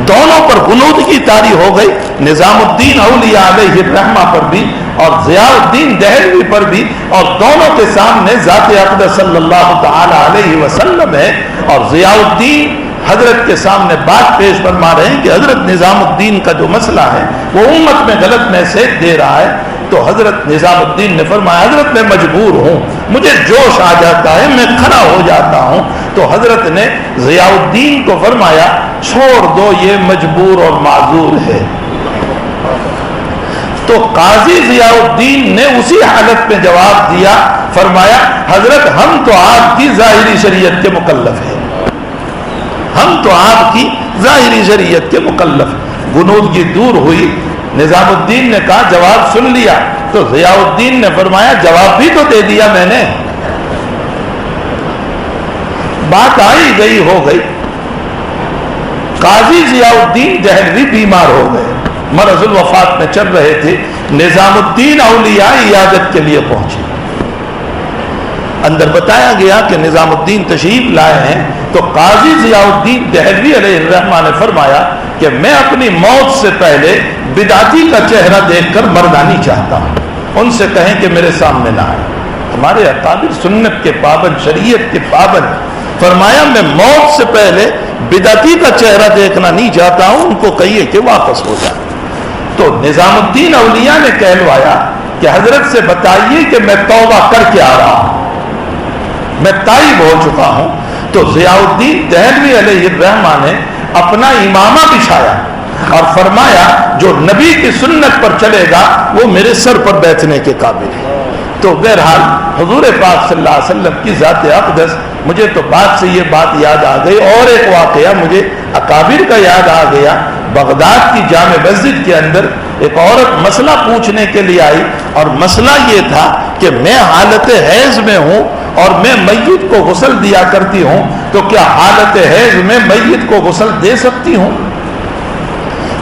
دونوں پر غنود کی طاری ہو گئی، نظام الدین اولیاء علیہ الرحمہ پر بھی اور ضیاء الدین دہلوی پر بھی، اور دونوں کے سامنے ذات اقدس صلی اللہ تعالی علیہ وسلم ہے، اور ضیاء الدین حضرت کے سامنے بات پیش فرما رہے ہیں کہ حضرت نظام الدین کا جو مسئلہ ہے وہ امت میں غلط میسج دے رہا ہے۔ تو حضرت نظام الدین نے فرمایا حضرت میں مجبور ہوں، مجھے جوش آ جاتا ہے، میں کھڑا ہو جاتا ہوں۔ تو حضرت نے ضیاء الدین کو فرمایا چھوڑ دو، یہ مجبور اور معذور ہے، تو قاضی ضیاء الدین نے اسی حالت میں جواب دیا، فرمایا حضرت ہم تو آپ کی ظاہری شریعت کے مکلف ہیں، ہم تو آپ کی ظاہری شریعت کے مکلف ہیں۔ غنودگی دور ہوئی، نظام الدین نے کہا جواب سن لیا، تو ضیاء الدین نے فرمایا جواب بھی تو دے دیا میں نے، بات آئی گئی ہو گئی۔ قاضی ضیاء الدین دہلوی بیمار ہو گئے، مرض الوفات میں چل رہے تھے، نظام الدین اولیاء عیادت کے لیے پہنچے، اندر بتایا گیا کہ نظام الدین تشریف لائے ہیں، تو قاضی ضیاء الدین دہلوی علیہ الرحمہ نے فرمایا کہ میں اپنی موت سے پہلے بدعتی کا چہرہ دیکھ کر مرنا نہیں چاہتا ہوں، ان سے کہیں کہ میرے سامنے نہ آئے۔ ہمارے اکابر سنت کے پابند، شریعت کے پابند، فرمایا میں موت سے پہلے بدعتی کا چہرہ دیکھنا نہیں چاہتا ہوں، ان کو کہیے کہ واپس ہو جائے۔ تو نظام الدین اولیاء نے کہلوایا کہ حضرت سے بتائیے کہ میں توبہ کر کے آ رہا ہوں، میں تائب ہو چکا ہوں۔ تو ضیاء الدین دہلوی علیہ الرحمہ نے اپنا امامہ بچھایا اور فرمایا جو نبی کی سنت پر چلے گا وہ میرے سر پر بیٹھنے کے قابل ہے۔ تو بہرحال حضور پاک صلی اللہ علیہ وسلم کی ذات اقدس، مجھے تو بات سے یہ بات یاد آ گئی، اور ایک واقعہ مجھے اکابر کا یاد آ گیا۔ بغداد کی جامع مسجد کے اندر ایک عورت مسئلہ پوچھنے کے لیے آئی، اور مسئلہ یہ تھا کہ میں حالت حیض میں ہوں اور میں میت کو غسل دیا کرتی ہوں، تو کیا حالت حیض میں میت کو غسل دے سکتی ہوں؟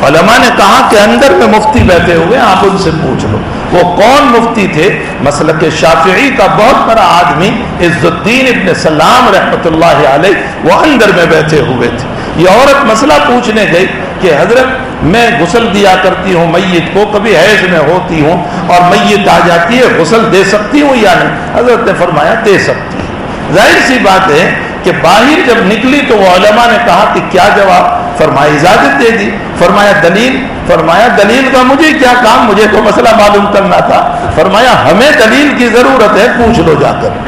علماء نے کہا کہ اندر میں مفتی بیٹھے ہوئے، آپ ان سے پوچھ لو۔ وہ کون مفتی تھے؟ مسلک شافعی کا بہت بڑا آدمی عز الدین ابن سلام رحمۃ اللہ علیہ، وہ اندر میں بیٹھے ہوئے تھے۔ یہ عورت مسئلہ پوچھنے گئی کہ حضرت میں غسل دیا کرتی ہوں میت کو، کبھی حیض میں ہوتی ہوں اور میت آ جاتی ہے، غسل دے سکتی ہوں یا نہیں؟ حضرت نے فرمایا دے سکتی ہے۔ ظاہر سی بات ہے کہ باہر جب نکلی تو وہ علماء نے کہا کہ کیا جواب؟ فرمایا اجازت دے دی۔ فرمایا دلیل؟ فرمایا دلیل کا مجھے کیا کام، مجھے تو مسئلہ معلوم کرنا تھا۔ فرمایا ہمیں دلیل کی ضرورت ہے، پوچھ لو جا کر۔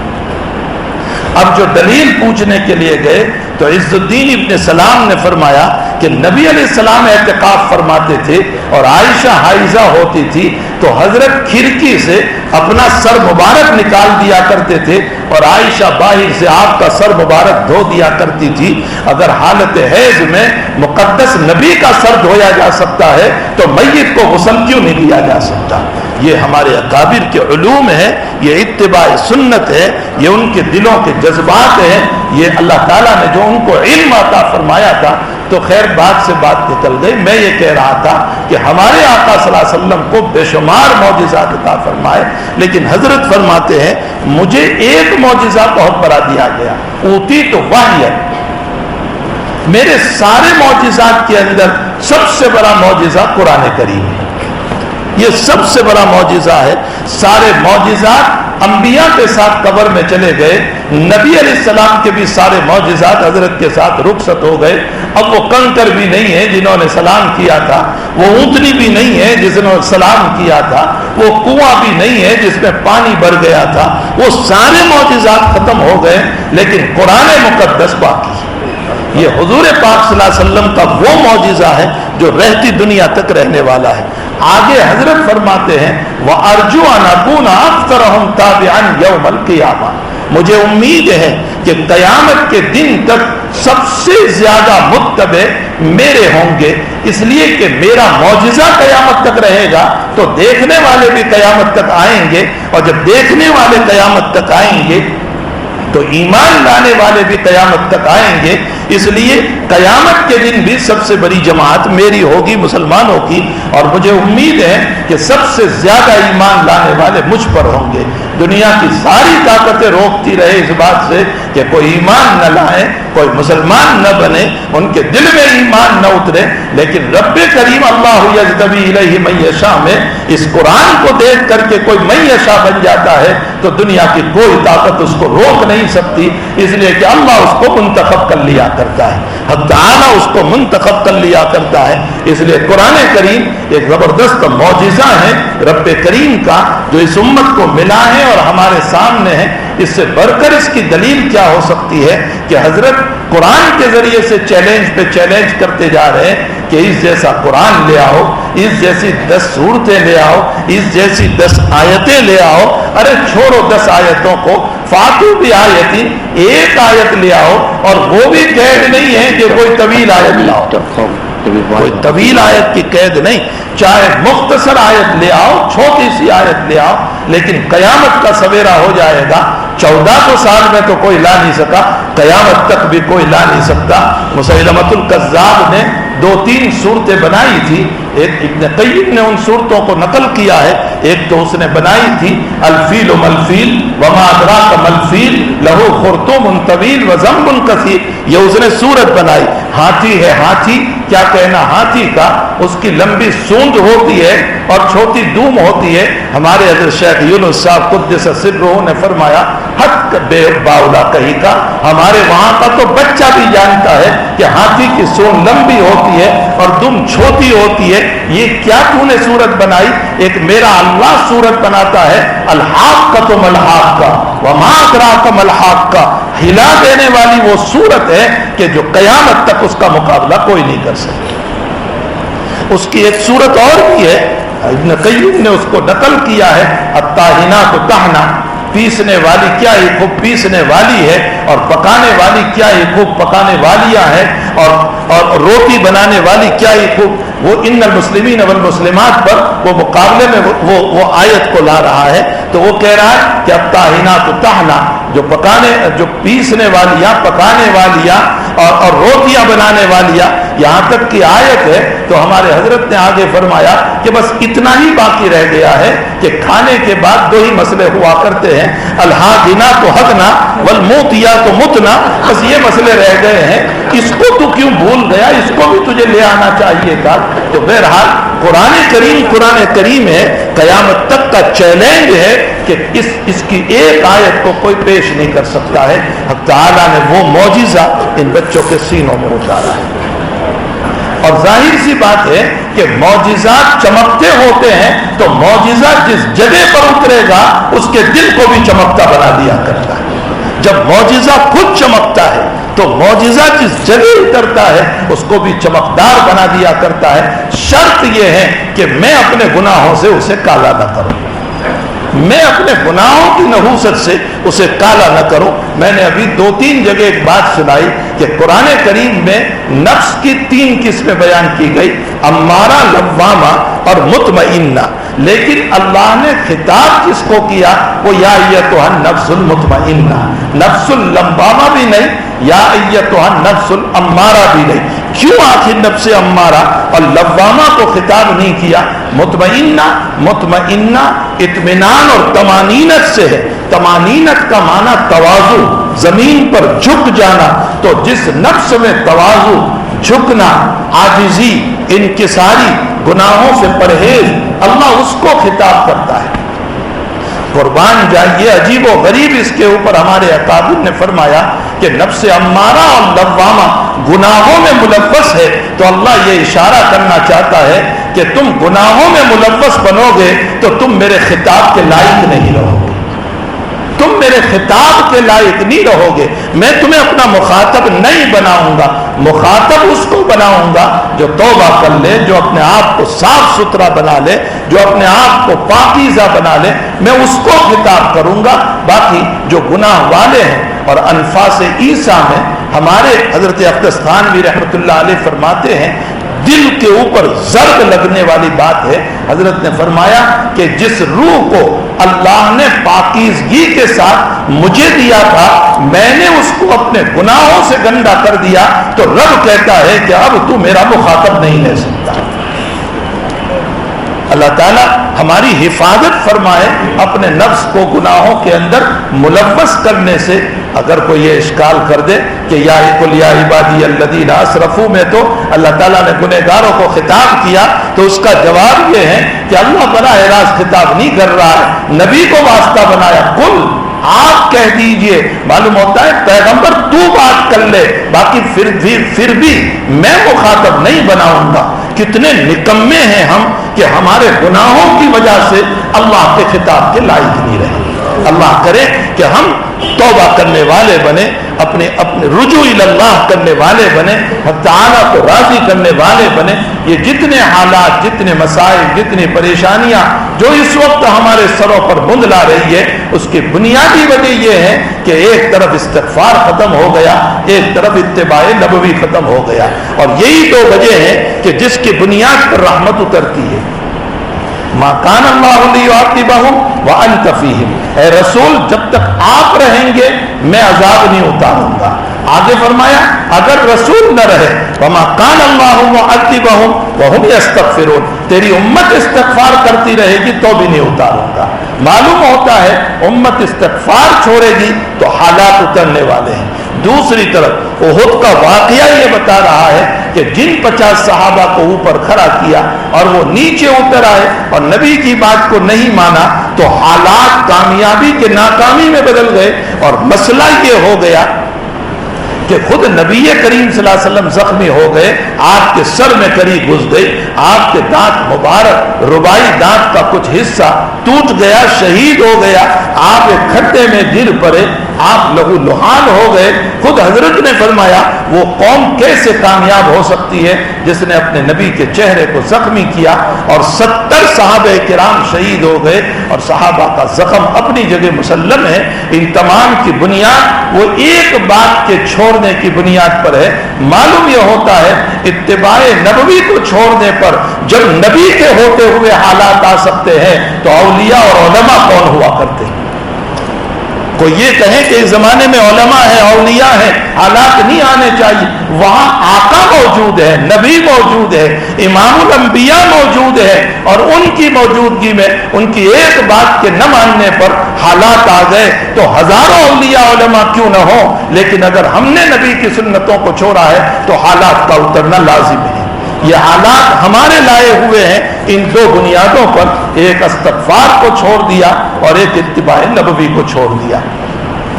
اب جو دلیل پوچھنے کے لیے گئے تو عز الدین ابن سلام نے فرمایا کہ نبی علیہ السلام اعتکاف فرماتے تھے اور عائشہ حائضہ ہوتی تھی، تو حضرت کھڑکی سے اپنا سر مبارک نکال دیا کرتے تھے اور عائشہ باہر سے آپ کا سر مبارک دھو دیا کرتی تھی۔ اگر حالت حیض میں مقدس نبی کا سر دھویا جا سکتا ہے تو میت کو غسل کیوں نہیں دیا جا سکتا؟ یہ ہمارے اکابر کے علوم ہے، یہ اتباع سنت ہے، یہ ان کے دلوں کے جذبات ہیں، یہ اللہ تعالیٰ نے جو ان کو علم عطا فرمایا تھا۔ تو خیر بات سے بات نکل گئی، میں یہ کہہ رہا تھا کہ ہمارے آقا صلی اللہ علیہ وسلم کو بے شمار معجزات عطا فرمائے، لیکن حضرت فرماتے ہیں مجھے ایک معجزہ بہت بڑا دیا گیا، اوتی تو وحی، میرے سارے معجزات کے اندر سب سے بڑا معجزہ قرآن کریم ہے، یہ سب سے بڑا معجزہ ہے۔ سارے معجزات انبیاء کے ساتھ قبر میں چلے گئے، نبی علیہ السلام کے بھی سارے معجزات حضرت کے ساتھ رخصت ہو گئے۔ اب وہ کنکر بھی نہیں ہے جنہوں نے سلام کیا تھا، وہ اونٹنی بھی نہیں ہے جس نے سلام کیا تھا، وہ کنواں بھی نہیں ہے جس میں پانی بھر گیا تھا، وہ سارے معجزات ختم ہو گئے، لیکن قرآن مقدس باقی ہے۔ یہ حضور پاک صلی اللہ علیہ وسلم کا وہ معجزہ ہے جو رہتی دنیا تک رہنے والا ہے۔ آگے حضرت فرماتے ہیں وَأَرْجُو أَنْ أَكُونَ أَكْثَرَهُمْ تَابِعًا يَوْمَ الْقِيَامَةِ، مجھے امید ہے کہ قیامت کے دن تک سب سے زیادہ متبع میرے ہوں گے، اس لیے کہ میرا معجزہ قیامت تک رہے گا تو دیکھنے والے بھی قیامت تک آئیں گے، اور جب دیکھنے والے قیامت تک آئیں گے تو ایمان لانے والے بھی قیامت تک آئیں گے۔ اس لیے قیامت کے دن بھی سب سے بڑی جماعت میری ہوگی، مسلمانوں کی، اور مجھے امید ہے کہ سب سے زیادہ ایمان لانے والے مجھ پر ہوں گے۔ دنیا کی ساری طاقتیں روکتی رہے اس بات سے کہ کوئی ایمان نہ لائے، کوئی مسلمان نہ بنے، ان کے دل میں ایمان نہ اترے، لیکن رب کریم اللہ یجتبی الیہ من یشاء میں اس قرآن کو دیکھ کر کے کوئی من یشاء بن جاتا ہے تو دنیا کی کوئی طاقت اس کو روک نہیں سکتی، اس لیے کہ اللہ اس کو منتخب کر لیا کرتا ہے، حق تعالیٰ اس کو منتخب کر لیا کرتا ہے۔ اس لیے قرآن کریم ایک زبردست معجزہ ہے رب کریم کا جو اس امت کو ملا ہے اور ہمارے سامنے ہیں. اس سے بڑھ کر اس کی دلیل کیا ہو سکتی ہے کہ حضرت قرآن کے ذریعے سے چیلنج پہ چیلنج کرتے جا رہے ہیں کہ اس جیسا قرآن لے آؤ, اس جیسی 10 سورتیں لے آؤ, اس جیسی 10 آیتیں لے آؤ. ارے چھوڑو 10 آیتوں کو, فاتو بھی آیتی, ایک آیت لے آؤ. اور وہ بھی قید نہیں ہے کہ کوئی طویل آیت لاؤ, کوئی طویل آیت کی قید نہیں, چاہے مختصر آیت لے آؤ, چھوٹی سی آیت لے آؤ, لیکن قیامت کا سویرا ہو جائے گا. 1400 سال میں تو کوئی لا نہیں سکا, قیامت تک بھی کوئی لا نہیں سکتا. مسیلمۃ الکذاب نے 2-3 صورتیں بنائی تھی. ایک ابن قیم نے ان صورتوں کو نقل کیا ہے. ایک تو اس نے بنائی تھی الفیل ملفیل وما ادراک ملفیل لہو خرطوم طویل وذنب کثیر, یہ اس نے صورت بنائی. ہاتھی ہے ہاتھی, کیا کہنا ہاتھی کا, اس کی لمبی سونڈ ہوتی ہے اور چھوٹی دوم ہوتی ہے. ہمارے حضرت شیخ یونس صاحب قدس سرہ نے فرمایا حق بے باولا کہیں کا, ہمارے وہاں کا تو بچہ بھی جانتا ہے کہ ہاتھی کی سونڈ لمبی ہوتی ہے اور دم چھوٹی ہوتی ہے. یہ کیا تو نے صورت بنائی؟ ایک میرا اللہ صورت بناتا ہے الحاق کا ملحاق کا وما ادراک ملحاق کا, ہلا دینے والی وہ صورت ہے کہ جو قیامت تک اس کا مقابلہ کوئی نہیں کر سکتا. اس کی ایک صورت اور بھی ہے, ابن قیم نے اس کو نقل کیا ہے الطاحنات طحنا, پیسنے والی کیا ہی خوب پیسنے والی ہے, اور پکانے والی کیا ہی خوب پکانے والیاں ہیں, اور روٹی بنانے والی کیا ہی خوب. وہ ان المسلمین والمسلمات پر وہ مقابلے میں وہ آیت کو لا رہا ہے. تو وہ کہہ رہا ہے کہ الطاحنات طحنا, جو پیسنے والیاں, پکانے والیاں اور روٹیاں بنانے والیاں, یہاں تک کی آیت ہے. تو ہمارے حضرت نے آگے فرمایا کہ بس اتنا ہی باقی رہ گیا ہے کہ کھانے کے بعد 2 ہی مسئلے ہوا کرتے ہیں, الحاقنا تو حقنا والموتیا تو متنا, بس یہ مسئلے رہ گئے ہیں. اس کو تو کیوں بھول گیا, اس کو بھی تجھے لے آنا چاہیے تھا. تو بہرحال قرآن کریم ہے, قیامت تک کا چیلنج ہے کہ اس کی ایک آیت کو کوئی پیش نہیں کر سکتا ہے. حق تعالیٰ نے وہ معجزہ ان بچوں کے سینوں میں اتارا ہے. اور ظاہر سی بات ہے کہ معجزات چمکتے ہوتے ہیں, تو معجزہ جس جگہ پر اترے گا اس کے دل کو بھی چمکتا بنا دیا کرتا ہے. جب معجزہ خود چمکتا ہے تو معجزہ جس جگہ اترتا ہے اس کو بھی چمکدار بنا دیا کرتا ہے. شرط یہ ہے کہ میں اپنے گناہوں سے اسے کالا نہ کروں, میں اپنے گناہوں کی نحوست سے اسے کالا نہ کروں. میں نے ابھی 2-3 جگہ ایک بات سنائی کہ قرآن کریم میں نفس کی 3 قسمیں بیان کی گئی, امارہ, لوامہ اور مطمئنہ. لیکن اللہ نے خطاب کس کو کیا, وہ یا ایتھا النفس المطمئنہ, نفس اللوامہ بھی نہیں, یا ایتھا النفس الامارہ بھی نہیں. کیوں آخر نفس امارہ اور لوامہ کو خطاب نہیں کیا؟ مطمئنہ اطمینان اور طمانینت سے ہے. طمانینت کا معنی تواضع, زمین پر جھک جانا. تو جس نفس میں تواضع, جھکنا, عاجزی, انکساری, گناہوں سے پرہیز, اللہ اس کو خطاب کرتا ہے. قربان جائیے, عجیب و غریب اس کے اوپر ہمارے اکابر نے فرمایا کہ نفس امارہ اور لوامہ گناہوں میں ملوث ہے. تو اللہ یہ اشارہ کرنا چاہتا ہے کہ تم گناہوں میں ملوث بنو گے تو تم میرے خطاب کے لائق نہیں رہو گے, تم میرے خطاب کے لائق نہیں رہو گے. میں تمہیں اپنا مخاطب نہیں بناؤں گا. مخاطب اس کو بناؤں گا جو توبہ کر لے, جو اپنے آپ کو صاف ستھرا بنا لے, جو اپنے آپ کو پاکیزہ بنا لے, میں اس کو خطاب کروں گا. باقی جو گناہ والے ہیں, اور انفاس عیسیٰ میں ہمارے حضرت اقدس تھانوی رحمۃ اللہ علیہ فرماتے ہیں دل کے اوپر ضرب لگنے والی بات ہے. حضرت نے فرمایا کہ جس روح کو اللہ نے پاکیزگی کے ساتھ مجھے دیا تھا, میں نے اس کو اپنے گناہوں سے گندا کر دیا, تو رب کہتا ہے کہ اب تو میرا مخاطب نہیں لے سکتا. اللہ تعالیٰ ہماری حفاظت فرمائے اپنے نفس کو گناہوں کے اندر ملوث کرنے سے. اگر کوئی یہ اشکال کر دے کہ یا عبادی الذین اسرفوا میں تو اللہ تعالیٰ نے گنہگاروں کو خطاب کیا, تو اس کا جواب یہ ہے کہ اللہ براہ راست خطاب نہیں کر رہا ہے, نبی کو واسطہ بنایا. قل, آپ کہہ دیجئے. معلوم ہوتا ہے پیغمبر تو بات کر لے, باقی پھر بھی میں مخاطب نہیں بناؤں گا. کتنے نکمے ہیں ہم کہ ہمارے گناہوں کی وجہ سے اللہ کے خطاب کے لائق نہیں رہے. اللہ کرے کہ ہم توبہ کرنے والے بنے, اپنے رجوع اللہ کرنے والے بنے, حق تعالیٰ کو راضی کرنے والے بنے. یہ جتنے حالات, جتنے مسائل, جتنی پریشانیاں جو اس وقت ہمارے سروں پر بندلا رہی ہے, اس کی بنیادی وجہ یہ ہے کہ ایک طرف استغفار ختم ہو گیا, ایک طرف اتباع نبوی ختم ہو گیا. اور یہی دو وجہ ہیں کہ جس کی بنیاد پر رحمت اترتی ہے. ما کان اللہ لیعذبہم وانت فیہم, اے رسول جب تک آپ رہیں گے میں عذاب نہیں اتاروں گا. آگے فرمایا اگر رسول نہ رہے وما کان اللہ معذبہم وہم یستغفرون, تیری امت استغفار کرتی رہے گی تو بھی نہیں اتاروں گا. معلوم ہوتا ہے امت استغفار چھوڑے گی تو حالات اترنے والے ہیں. دوسری طرف احد کا واقعہ یہ بتا رہا ہے کہ جن 50 صحابہ کو اوپر کھڑا کیا اور وہ نیچے اتر آئے اور نبی کی بات کو نہیں مانا تو حالات کامیابی کے ناکامی میں بدل گئے. اور مسئلہ یہ ہو گیا کہ خود نبی کریم صلی اللہ علیہ وسلم زخمی ہو گئے, آپ کے سر میں کری گھس گئی, آپ کے دانت مبارک ربائی دانت کا کچھ حصہ ٹوٹ گیا, شہید ہو گیا, آپ ایک کھڈے میں گر پڑے, آپ لہو لہان ہو گئے. خود حضرت نے فرمایا وہ قوم کیسے کامیاب ہو سکتی ہے جس نے اپنے نبی کے چہرے کو زخمی کیا اور 70 صحابہ کرام شہید ہو گئے اور صحابہ کا زخم اپنی جگہ مسلم ہے. ان تمام کی بنیاد وہ ایک بات کے چھوڑنے کی بنیاد پر ہے. معلوم یہ ہوتا ہے اتباع نبوی کو چھوڑنے پر جب نبی کے ہوتے ہوئے حالات آ سکتے ہیں تو اولیاء اور علماء کون ہوا کرتے ہیں؟ کوئی یہ کہے کہ اس زمانے میں علماء ہیں, اولیاء ہیں, حالات نہیں آنے چاہیے. وہاں آقا موجود ہے, نبی موجود ہے, امام الانبیاء موجود ہے, اور ان کی موجودگی میں ان کی ایک بات کے نہ ماننے پر حالات آ گئے تو ہزاروں اولیاء علماء کیوں نہ ہو, لیکن اگر ہم نے نبی کی سنتوں کو چھوڑا ہے تو حالات کا اترنا لازم ہے. یہ حالات ہمارے لائے ہوئے ہیں ان دو بنیادوں پر, ایک استغفار کو چھوڑ دیا اور ایک اتباع نبوی کو چھوڑ دیا.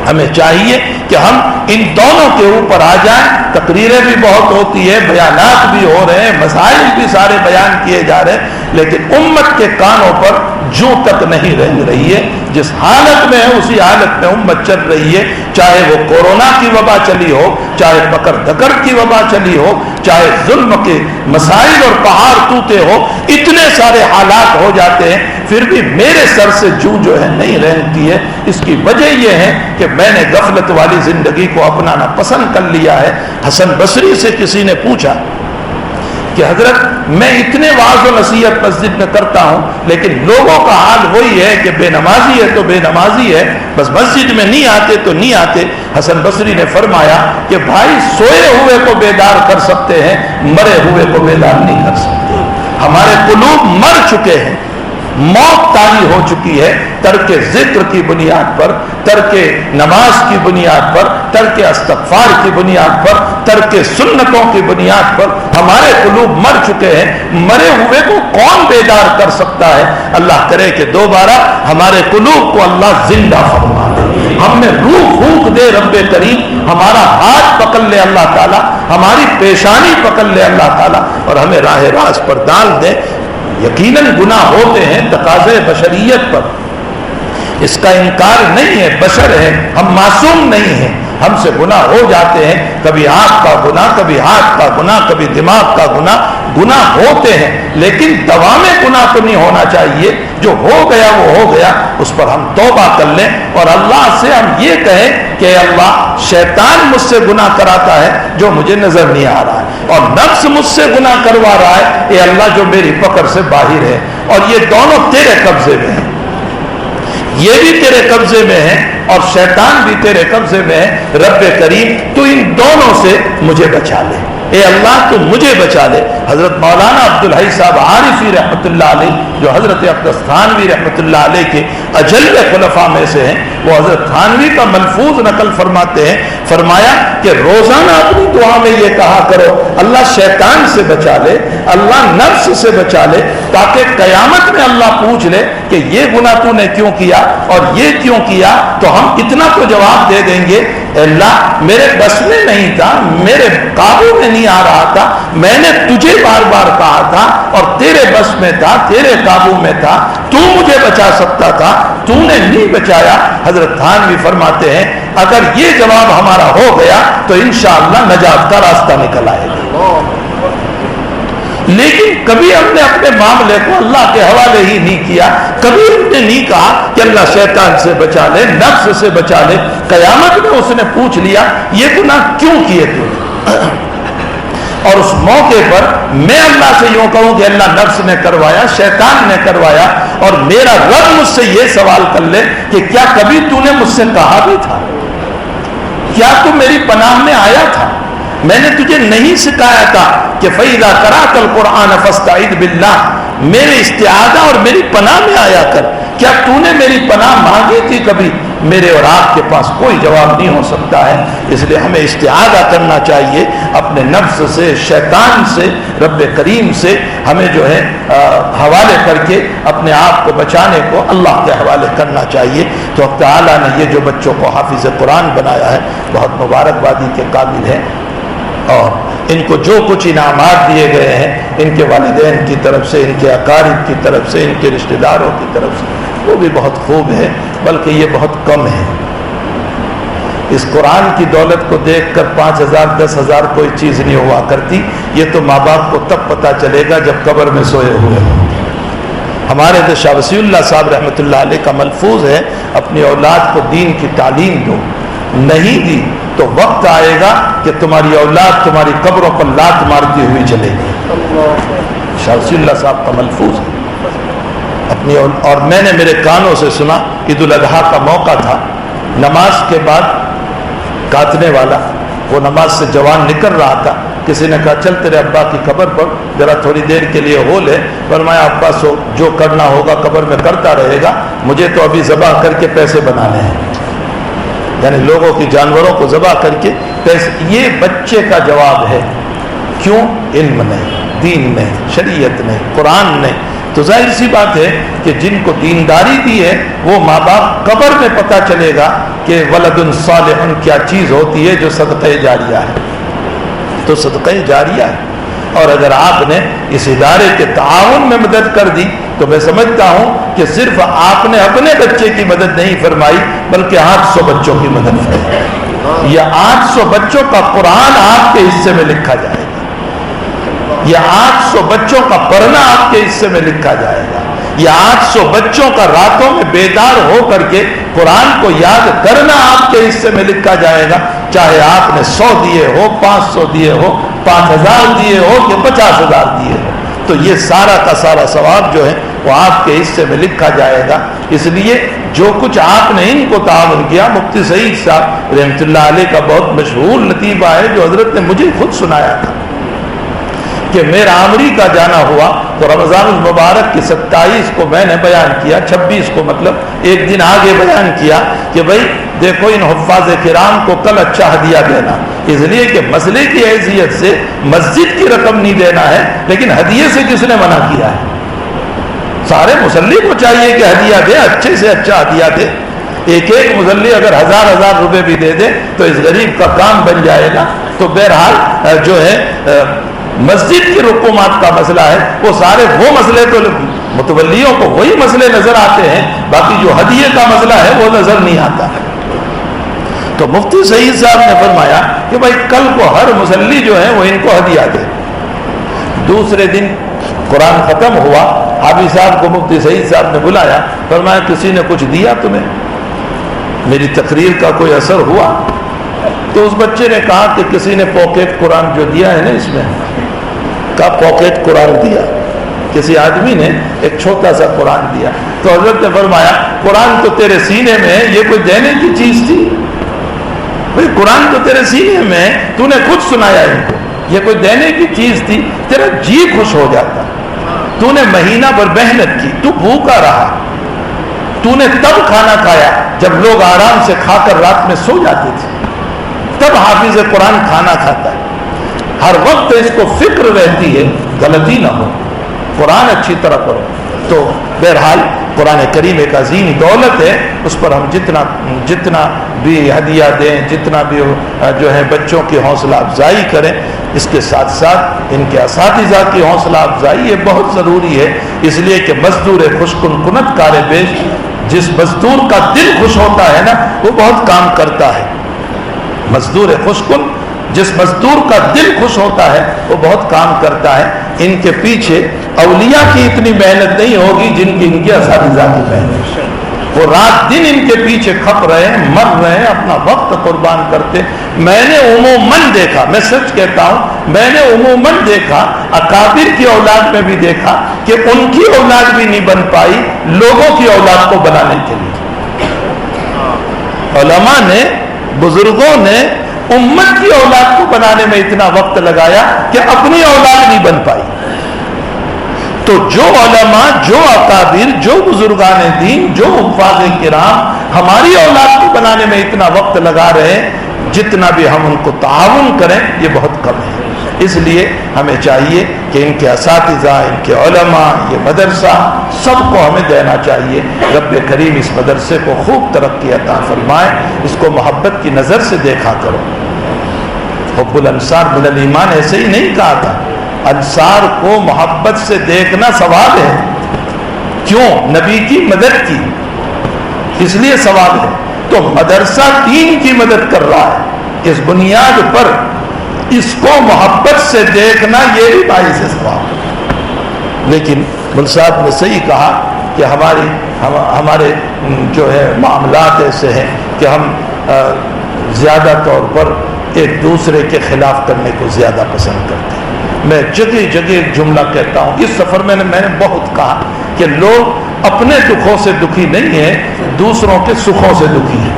ہمیں چاہیے کہ ہم ان دونوں کے اوپر آ جائیں. تقریریں بھی بہت ہوتی ہے, بیانات بھی ہو رہے ہیں, مسائل بھی سارے بیان کیے جا رہے ہیں, لیکن امت کے کانوں پر جو تک نہیں رہ رہی ہے. جس حالت میں ہے اسی حالت میں امت چل رہی ہے, چاہے وہ کورونا کی وبا چلی ہو, چاہے پکڑ دکڑ کی وبا چلی ہو, چاہے ظلم کے مسائل اور پہاڑ ٹوٹے ہو, اتنے سارے حالات ہو جاتے ہیں, پھر بھی میرے سر سے جو ہے نہیں رہتی ہے. اس کی وجہ یہ ہے کہ میں نے غفلت والی زندگی کو اپنانا پسند کر لیا ہے. حسن بصری سے کسی نے پوچھا کہ حضرت میں اتنے واعظ و نصیحت مسجد میں کرتا ہوں لیکن لوگوں کا حال وہی ہے کہ بے نمازی ہے تو بے نمازی ہے, بس مسجد میں نہیں آتے تو نہیں آتے. حسن بصری نے فرمایا کہ بھائی سوئے ہوئے کو بیدار کر سکتے ہیں, مرے ہوئے کو بیدار نہیں کر سکتے. ہمارے قلوب مر چکے ہیں, موت طاری ہو چکی ہے. ترک ذکر کی بنیاد پر, ترک نماز کی بنیاد پر, ترک استغفار کی بنیاد پر, ترک سنتوں کی بنیاد پر ہمارے قلوب مر چکے ہیں. مرے ہوئے کو کون بیدار کر سکتا ہے؟ اللہ کرے کہ دوبارہ ہمارے قلوب کو اللہ زندہ فرما دے, ہم میں روح پھونک دے رب کریم, ہمارا ہاتھ پکڑ لے اللہ تعالیٰ, ہماری پیشانی پکڑ لے اللہ تعالیٰ اور ہمیں راہ راست پر ڈال دے. یقیناً گناہ ہوتے ہیں, تقاضے بشریت پر, اس کا انکار نہیں ہے, بشر ہے, ہم معصوم نہیں ہیں, ہم سے گناہ ہو جاتے ہیں. کبھی آنکھ کا گناہ, کبھی ہاتھ کا گناہ, کبھی دماغ کا گناہ, گناہ ہوتے ہیں, لیکن دوام گناہ تو نہیں ہونا چاہیے. جو ہو گیا وہ ہو گیا, اس پر ہم توبہ کر لیں اور اللہ سے ہم یہ کہیں کہ اللہ شیطان مجھ سے گناہ کراتا ہے جو مجھے نظر نہیں آ رہا ہے, اور نفس مجھ سے گناہ کروا رہا ہے, اے اللہ جو میری پکڑ سے باہر ہے, اور یہ دونوں تیرے قبضے میں ہیں, یہ بھی تیرے قبضے میں ہے اور شیطان بھی تیرے قبضے میں ہے. رب کریم تو ان دونوں سے مجھے بچا لے, اے اللہ تو مجھے بچا لے. حضرت مولانا عبدالحی صاحب عارفی رحمۃ اللہ علیہ, جو حضرت اقدس تھانوی رحمۃ اللہ علیہ کے اجل خلفاء میں سے ہیں, وہ حضرت تھانوی کا ملفوظ نقل فرماتے ہیں, فرمایا کہ روزانہ اپنی دعا میں یہ کہا کرو اللہ شیطان سے بچا لے, اللہ نفس سے بچا لے, تاکہ قیامت میں اللہ پوچھ لے کہ یہ گناہ تو نے کیوں کیا اور یہ کیوں کیا, تو ہم اتنا تو جواب دے دیں گے اللہ میرے بس میں نہیں تھا, میرے قابو میں نہیں آ رہا تھا, میں نے تجھے بار بار کہا تھا اور تیرے بس میں تھا, تیرے قابو میں تھا, تو مجھے بچا سکتا تھا, تو نے نہیں بچایا. حضرت تھانوی فرماتے ہیں اگر یہ جواب ہمارا ہو گیا تو انشاءاللہ نجات کا راستہ نکل آئے گا. لیکن کبھی ہم نے اپنے معاملے کو اللہ کے حوالے ہی نہیں کیا. کبھی ہم نے نہیں کہا کہ اللہ شیطان سے بچا لے, نفس سے بچا لے. قیامت میں اس نے پوچھ لیا یہ گناہ کیوں کیے تو, اور اس موقع پر میں اللہ سے یوں کہوں کہ اللہ نفس نے کروایا, شیطان نے کروایا, اور میرا رب مجھ سے یہ سوال کر لے کہ کیا کبھی تو نے مجھ سے کہا بھی تھا, کیا تو میری پناہ میں آیا تھا؟ میں نے تجھے نہیں سکھایا تھا کہ فَإِذَا قَرَأْتَ الْقُرْآنَ فَاسْتَعِذْ بِاللَّهِ, میرے استعاذہ اور میری پناہ میں آیا کر. کیا تو نے میری پناہ مانگی تھی کبھی؟ میرے اور آپ کے پاس کوئی جواب نہیں ہو سکتا ہے. اس لیے ہمیں استعاذہ کرنا چاہیے اپنے نفس سے, شیطان سے, رب کریم سے. ہمیں جو ہے حوالے کر کے اپنے آپ کو بچانے کو اللہ کے حوالے کرنا چاہیے. تو اللہ تعالیٰ نے یہ جو بچوں کو حافظ قرآن بنایا ہے بہت مبارکبادی کے قابل ہے, اور ان کو جو کچھ انعامات دیے گئے ہیں ان کے والدین کی طرف سے, ان کے اقارب کی طرف سے, ان کے رشتہ داروں کی طرف سے, وہ بھی بہت خوب ہے, بلکہ یہ بہت کم ہے. اس قرآن کی دولت کو دیکھ کر 5,000 10,000 کوئی چیز نہیں ہوا کرتی. یہ تو ماں باپ کو تب پتہ چلے گا جب قبر میں سوئے ہوئے ہوں. ہمارے تو شاہ وسیع اللہ صاحب رحمۃ اللہ علیہ کا ملفوظ ہے اپنی اولاد کو دین کی تعلیم دو. نہیں دی تو وقت آئے گا کہ تمہاری اولاد تمہاری قبروں پر لات مارتی ہوئی چلے گی. شاہ وسیع اللہ صاحب کا ملفوظ ہے اپنی. اور میں نے میرے کانوں سے سنا, عید الاضحیٰ کا موقع تھا, نماز کے بعد کاٹنے والا وہ نماز سے جوان نکل رہا تھا. کسی نے کہا چل تیرے ابا کی قبر پر ذرا تھوڑی دیر کے لیے ہو لے. فرمایا ابا سو جو کرنا ہوگا قبر میں کرتا رہے گا, مجھے تو ابھی ذبح کر کے پیسے بنانے ہیں. یعنی لوگوں کی جانوروں کو ذبح کر کے پیسے. یہ بچے کا جواب ہے. کیوں؟ علم نہیں, دین نہیں, شریعت نہیں, قرآن نہیں. تو ظاہر سی بات ہے کہ جن کو دینداری دی ہے وہ ماں باپ قبر میں پتہ چلے گا کہ ولد صالح کیا چیز ہوتی ہے جو صدقہ جاریہ ہے. تو صدقہ جاریہ ہے. اور اگر آپ نے اس ادارے کے تعاون میں مدد کر دی تو میں سمجھتا ہوں کہ صرف آپ نے اپنے بچے کی مدد نہیں فرمائی بلکہ 800 بچوں کی مدد فرمائی. یہ 800 بچوں کا قرآن آپ کے حصے میں لکھا جائے گا. یہ 800 بچوں کا پڑھنا آپ کے حصے میں لکھا جائے گا. یہ 800 بچوں کا راتوں میں بیدار ہو کر کے قرآن کو یاد کرنا آپ کے حصے میں لکھا جائے گا. چاہے آپ نے 100 دیے ہو, 500 دیے ہو, 5,000 دیے ہو کہ 50,000 دیے ہو, تو یہ سارا کا سارا ثواب جو ہے وہ آپ کے حصے میں لکھا جائے گا. اس لیے جو کچھ آپ نے ان کو تعاون کیا, مفتی سعید صاحب رحمۃ اللہ علیہ کا بہت مشہور لطیفہ ہے جو حضرت نے مجھے خود سنایا تھا کہ میرا عامری کا جانا ہوا تو رمضان المبارک کی 27 کو میں نے بیان کیا, 26 کو مطلب ایک دن آگے بیان کیا کہ بھائی دیکھو ان حفاظ کرام کو کل اچھا ہدیہ دینا, اس لیے کہ مسئلے کی حیثیت سے مسجد کی رقم نہیں دینا ہے, لیکن ہدیے سے کس نے منع کیا ہے؟ سارے مصلی کو چاہیے کہ ہدیہ دے, اچھے سے اچھا ہدیہ دے. ایک ایک مصلی اگر 1000 روپے بھی دے دے تو اس غریب کا کام بن جائے گا. تو بہرحال جو ہے مسجد کی رقومات کا مسئلہ ہے, وہ سارے وہ مسئلے تو متولیوں کو وہی مسئلے نظر آتے ہیں, باقی جو ہدیے کا مسئلہ ہے وہ نظر نہیں آتا ہے. تو مفتی سعید صاحب نے فرمایا کہ بھائی کل کو ہر مصلی جو ہے وہ ان کو ہدیہ دے. دوسرے دن قرآن ختم ہوا, حافظ صاحب کو مفتی سعید صاحب نے بلایا, فرمایا کسی نے کچھ دیا تمہیں؟ میری تقریر کا کوئی اثر ہوا؟ تو اس بچے نے کہا کہ کسی نے پاکٹ قرآن جو دیا ہے نا اس میں کا پاکٹ قرآن دیا, کسی آدمی نے ایک چھوٹا سا قرآن دیا. تو حضرت نے فرمایا قرآن تو تیرے سینے میں ہے, یہ کوئی دینے کی چیز تھی؟ بھائی قرآن تو تیرے سینے میں ہے, تو نے خود سنایا ان کو, یہ کوئی دینے کی چیز تھی؟ تیرا جی خوش ہو جاتا. تو نے مہینہ بھر محنت کی, تو بھوکا رہا, تو نے تب کھانا کھایا جب لوگ آرام سے کھا کر رات میں سو جاتے تھے, تب حافظ قرآن کھانا کھاتا ہے. ہر وقت اس کو فکر رہتی ہے غلطی نہ ہو, قرآن اچھی طرح پڑھو. تو بہرحال قرآن کریم ایک عظیم دولت ہے، اس پر ہم جتنا بھی ہدیہ دیں، جتنا بھی جو ہے بچوں کی حوصلہ افزائی کریں، اس کے ساتھ ساتھ ان کے اساتذہ کی حوصلہ افزائی یہ بہت ضروری ہے، اس لیے کہ مزدور خوش کنت کار بیش، جس مزدور کا دل خوش ہوتا ہے نا وہ بہت کام کرتا ہے۔ مزدور خوش کن، جس مزدور کا دل خوش ہوتا ہے وہ بہت کام کرتا ہے۔ ان کے پیچھے اولیاء کی اتنی محنت نہیں ہوگی جن کی ان کے اساتذہ کی محنت، وہ رات دن ان کے پیچھے کھپ رہے ہیں، مر رہے ہیں، اپنا وقت قربان کرتے۔ میں نے عموماً دیکھا، میں سچ کہتا ہوں، میں نے عموماً دیکھا، اکابر کی اولاد میں بھی دیکھا کہ ان کی اولاد بھی نہیں بن پائی لوگوں کی اولاد کو بنانے کے لیے۔ علماء نے، بزرگوں نے امت کی اولاد کو بنانے میں اتنا وقت لگایا کہ اپنی اولاد نہیں بن پائی۔ تو جو علماء، جو اکابر، جو بزرگان دین، جو حفاظ کرام ہماری اولاد کو بنانے میں اتنا وقت لگا رہے ہیں، جتنا بھی ہم ان کو تعاون کریں یہ بہت کم ہے۔ اس لیے ہمیں چاہیے کہ ان کے اساتذہ، ان کے علماء، یہ مدرسہ سب کو ہمیں دینا چاہیے۔ رب کریم اس مدرسے کو خوب ترقی عطا فرمائے، اس کو محبت کی نظر سے دیکھا کرو۔ حب الانصار من الایمان ایسے ہی نہیں کہا تھا، انصار کو محبت سے دیکھنا ثواب ہے۔ کیوں؟ نبی کی مدد کی، اس لیے ثواب ہے۔ تو مدرسہ دین کی مدد کر رہا ہے، اس بنیاد پر اس کو محبت سے دیکھنا یہ بھی باعث ثواب۔ لیکن مل صاحب نے صحیح کہا کہ ہمارے جو ہے معاملات ایسے ہیں کہ ہم زیادہ طور پر ایک دوسرے کے خلاف کرنے کو زیادہ پسند کرتے ہیں۔ میں جگہ جگہ ایک جملہ کہتا ہوں، اس سفر میں نے بہت کہا کہ لوگ اپنے دکھوں سے دکھی نہیں ہیں، دوسروں کے سکھوں سے دکھی ہیں۔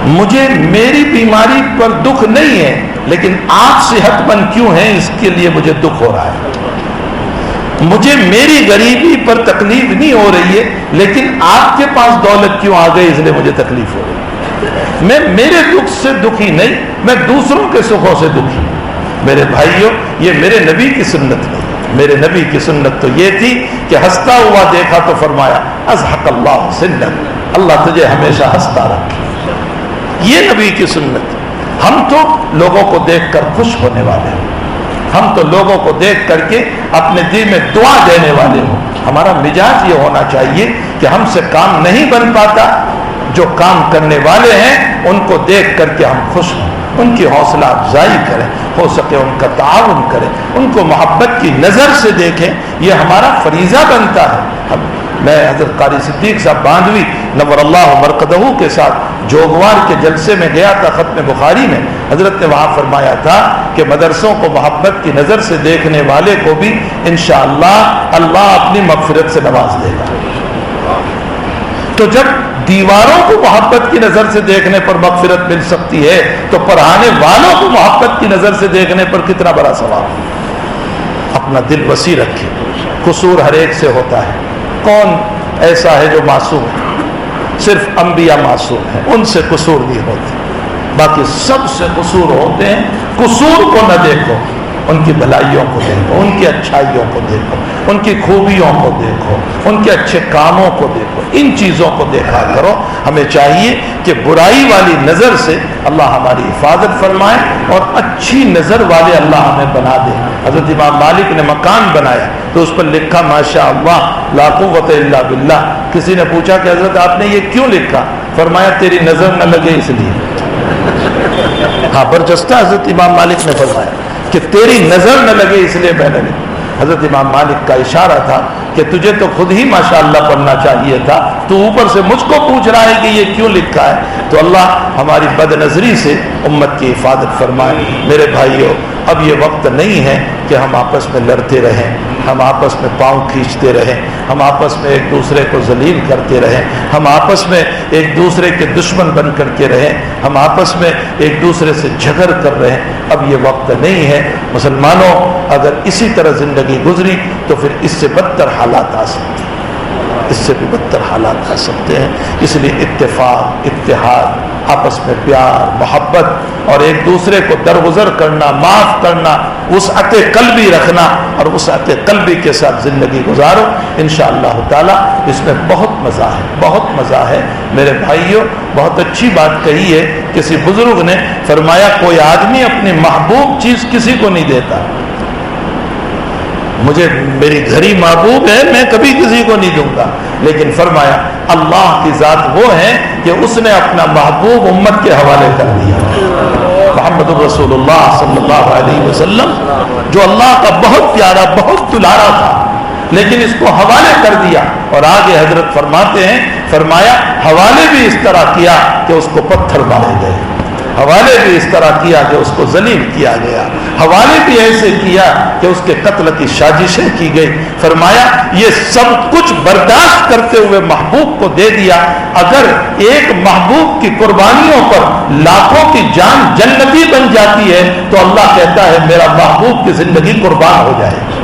مجھے میری بیماری پر دکھ نہیں ہے، لیکن آپ صحت مند کیوں ہیں اس کے لیے مجھے دکھ ہو رہا ہے۔ مجھے میری غریبی پر تکلیف نہیں ہو رہی ہے، لیکن آپ کے پاس دولت کیوں آ گئی اس لیے مجھے تکلیف ہو رہی ہے۔ میں میرے دکھ سے دکھی نہیں، میں دوسروں کے سکھوں سے دکھی۔ میرے بھائیوں، یہ میرے نبی کی سنت نہیں، میرے نبی کی سنت تو یہ تھی کہ ہنستا ہوا دیکھا تو فرمایا اضحک اللہ سنت، اللہ تجھے ہمیشہ ہنستا رکھے۔ یہ نبی کی سنت۔ ہم تو لوگوں کو دیکھ کر خوش ہونے والے ہیں، ہم تو لوگوں کو دیکھ کر کے اپنے دل میں دعا دینے والے ہوں۔ ہمارا مزاج یہ ہونا چاہیے کہ ہم سے کام نہیں بن پاتا، جو کام کرنے والے ہیں ان کو دیکھ کر کے ہم خوش ہوں، ان کی حوصلہ افزائی کریں، ہو سکے ان کا تعاون کریں، ان کو محبت کی نظر سے دیکھیں، یہ ہمارا فریضہ بنتا ہے۔ میں حضرت قاری صدیق صاحب باندھوی نور اللہ مرقدہ کے ساتھ جوگوار کے جلسے میں گیا تھا، ختم بخاری میں حضرت نے وہاں فرمایا تھا کہ مدرسوں کو محبت کی نظر سے دیکھنے والے کو بھی انشاءاللہ اللہ اپنی مغفرت سے نواز دے گا۔ تو جب دیواروں کو محبت کی نظر سے دیکھنے پر مغفرت مل سکتی ہے تو پڑھانے والوں کو محبت کی نظر سے دیکھنے پر کتنا بڑا ثواب۔ اپنا دل وسیع رکھے، قصور ہر ایک سے ہوتا ہے۔ کون ایسا ہے جو معصوم ہے؟ صرف انبیاء معصوم ہیں، ان سے قصور نہیں ہوتے، باقی سب سے قصور ہوتے ہیں۔ قصور کو نہ دیکھو، ان کی بھلائیوں کو دیکھو، ان کی اچھائیوں کو دیکھو، ان کی خوبیوں کو دیکھو، ان کے اچھے کاموں کو دیکھو، ان چیزوں کو دیکھا کرو۔ ہمیں چاہیے کہ برائی والی نظر سے اللہ ہماری حفاظت فرمائے اور اچھی نظر والے اللہ ہمیں بنا دے۔ حضرت امام مالک نے مکان بنایا تو اس پر لکھا ماشاء اللہ لا قوت الا باللہ۔ کسی نے پوچھا کہ حضرت آپ نے یہ کیوں لکھا؟ فرمایا تیری نظر نہ لگے اس لیے۔ ہاں، برجستہ حضرت امام مالک نے فرمایا کہ تیری نظر نہ لگے اس لیے میں نے لکھا۔ حضرت امام مالک کا اشارہ تھا کہ تجھے تو خود ہی ماشاءاللہ پڑھنا چاہیے تھا، تو اوپر سے مجھ کو پوچھ رہا ہے کہ یہ کیوں لکھا ہے۔ تو اللہ ہماری بد نظری سے امت کی حفاظت فرمائے۔ میرے بھائیوں، اب یہ وقت نہیں ہے کہ ہم آپس میں لڑتے رہیں، ہم آپس میں پاؤں کھینچتے رہیں، ہم آپس میں ایک دوسرے کو ذلیل کرتے رہیں، ہم آپس میں ایک دوسرے کے دشمن بن کر کے رہیں، ہم آپس میں ایک دوسرے سے جھگڑ کر رہے ہیں۔ اب یہ وقت نہیں ہے۔ مسلمانوں، اگر اسی طرح زندگی گزری تو پھر اس سے بدتر حالات آ سکتے ہیں، اس سے بھی بدتر حالات آ سکتے ہیں۔ اس لیے اتفاق، اتحاد آپس میں پیار محبت اور ایک دوسرے کو درگزر کرنا، معاف کرنا، وسعت قلبی رکھنا اور وسعت قلبی کے ساتھ زندگی گزارو انشاءاللہ تعالی۔ اس میں بہت مزہ ہے، بہت مزہ ہے میرے بھائیوں۔ بہت اچھی بات کہی ہے کسی بزرگ نے، فرمایا کوئی آدمی اپنی محبوب چیز کسی کو نہیں دیتا۔ مجھے میری گھڑی محبوب ہے، میں کبھی کسی کو نہیں دوں گا، لیکن فرمایا اللہ کی ذات وہ ہے کہ اس نے اپنا محبوب امت کے حوالے کر دیا۔ محمد رسول اللہ صلی اللہ علیہ وسلم جو اللہ کا بہت پیارا، بہت دلارا تھا، لیکن اس کو حوالے کر دیا۔ اور آگے حضرت فرماتے ہیں، فرمایا حوالے بھی اس طرح کیا کہ اس کو پتھر مارے گئے، حوالے بھی اس طرح کیا کہ اس کو ذلیل کیا گیا، حوالے بھی ایسے کیا کہ اس کے قتل کی سازشیں کی گئی۔ فرمایا یہ سب کچھ برداشت کرتے ہوئے محبوب کو دے دیا۔ اگر ایک محبوب کی قربانیوں پر لاکھوں کی جان جنتی بن جاتی ہے تو اللہ کہتا ہے میرا محبوب کی زندگی قربان ہو جائے گی،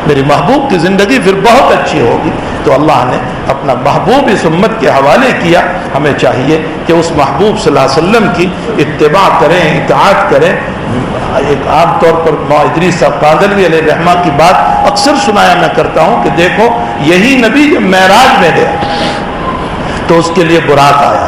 میری محبوب کی زندگی پھر بہت اچھی ہوگی۔ تو اللہ نے اپنا محبوب اس امت کے حوالے کیا۔ ہمیں چاہیے کہ اس محبوب صلی اللہ علیہ وسلم کی اتباع کریں، اطاعت کریں۔ ایک عام طور پر مولانا ادریس صاحب کاندھلوی علیہ رحمہ کی بات اکثر سنایا میں کرتا ہوں کہ دیکھو یہی نبی جب معراج میں گیا تو اس کے لیے براق آیا،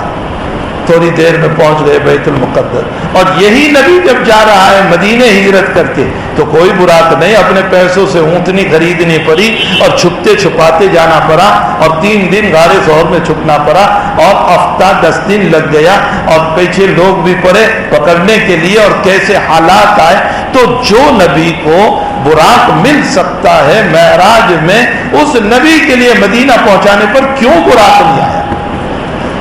تھوڑی دیر میں پہنچ گئے بیت المقدس، اور یہی نبی جب جا رہا ہے مدینے ہجرت کر کے تو کوئی براق نہیں، اپنے پیسوں سے اونٹنی خریدنی پڑی اور چھپتے چھپاتے جانا پڑا، اور 3 دن غار ثور میں چھپنا پڑا، اور ہفتہ 10 دن لگ گیا، اور پیچھے لوگ بھی پڑے پکڑنے کے لیے، اور کیسے حالات آئے۔ تو جو نبی کو براق مل سکتا ہے معراج میں، اس نبی کے لیے مدینہ پہنچانے پر کیوں براق نہیں آیا؟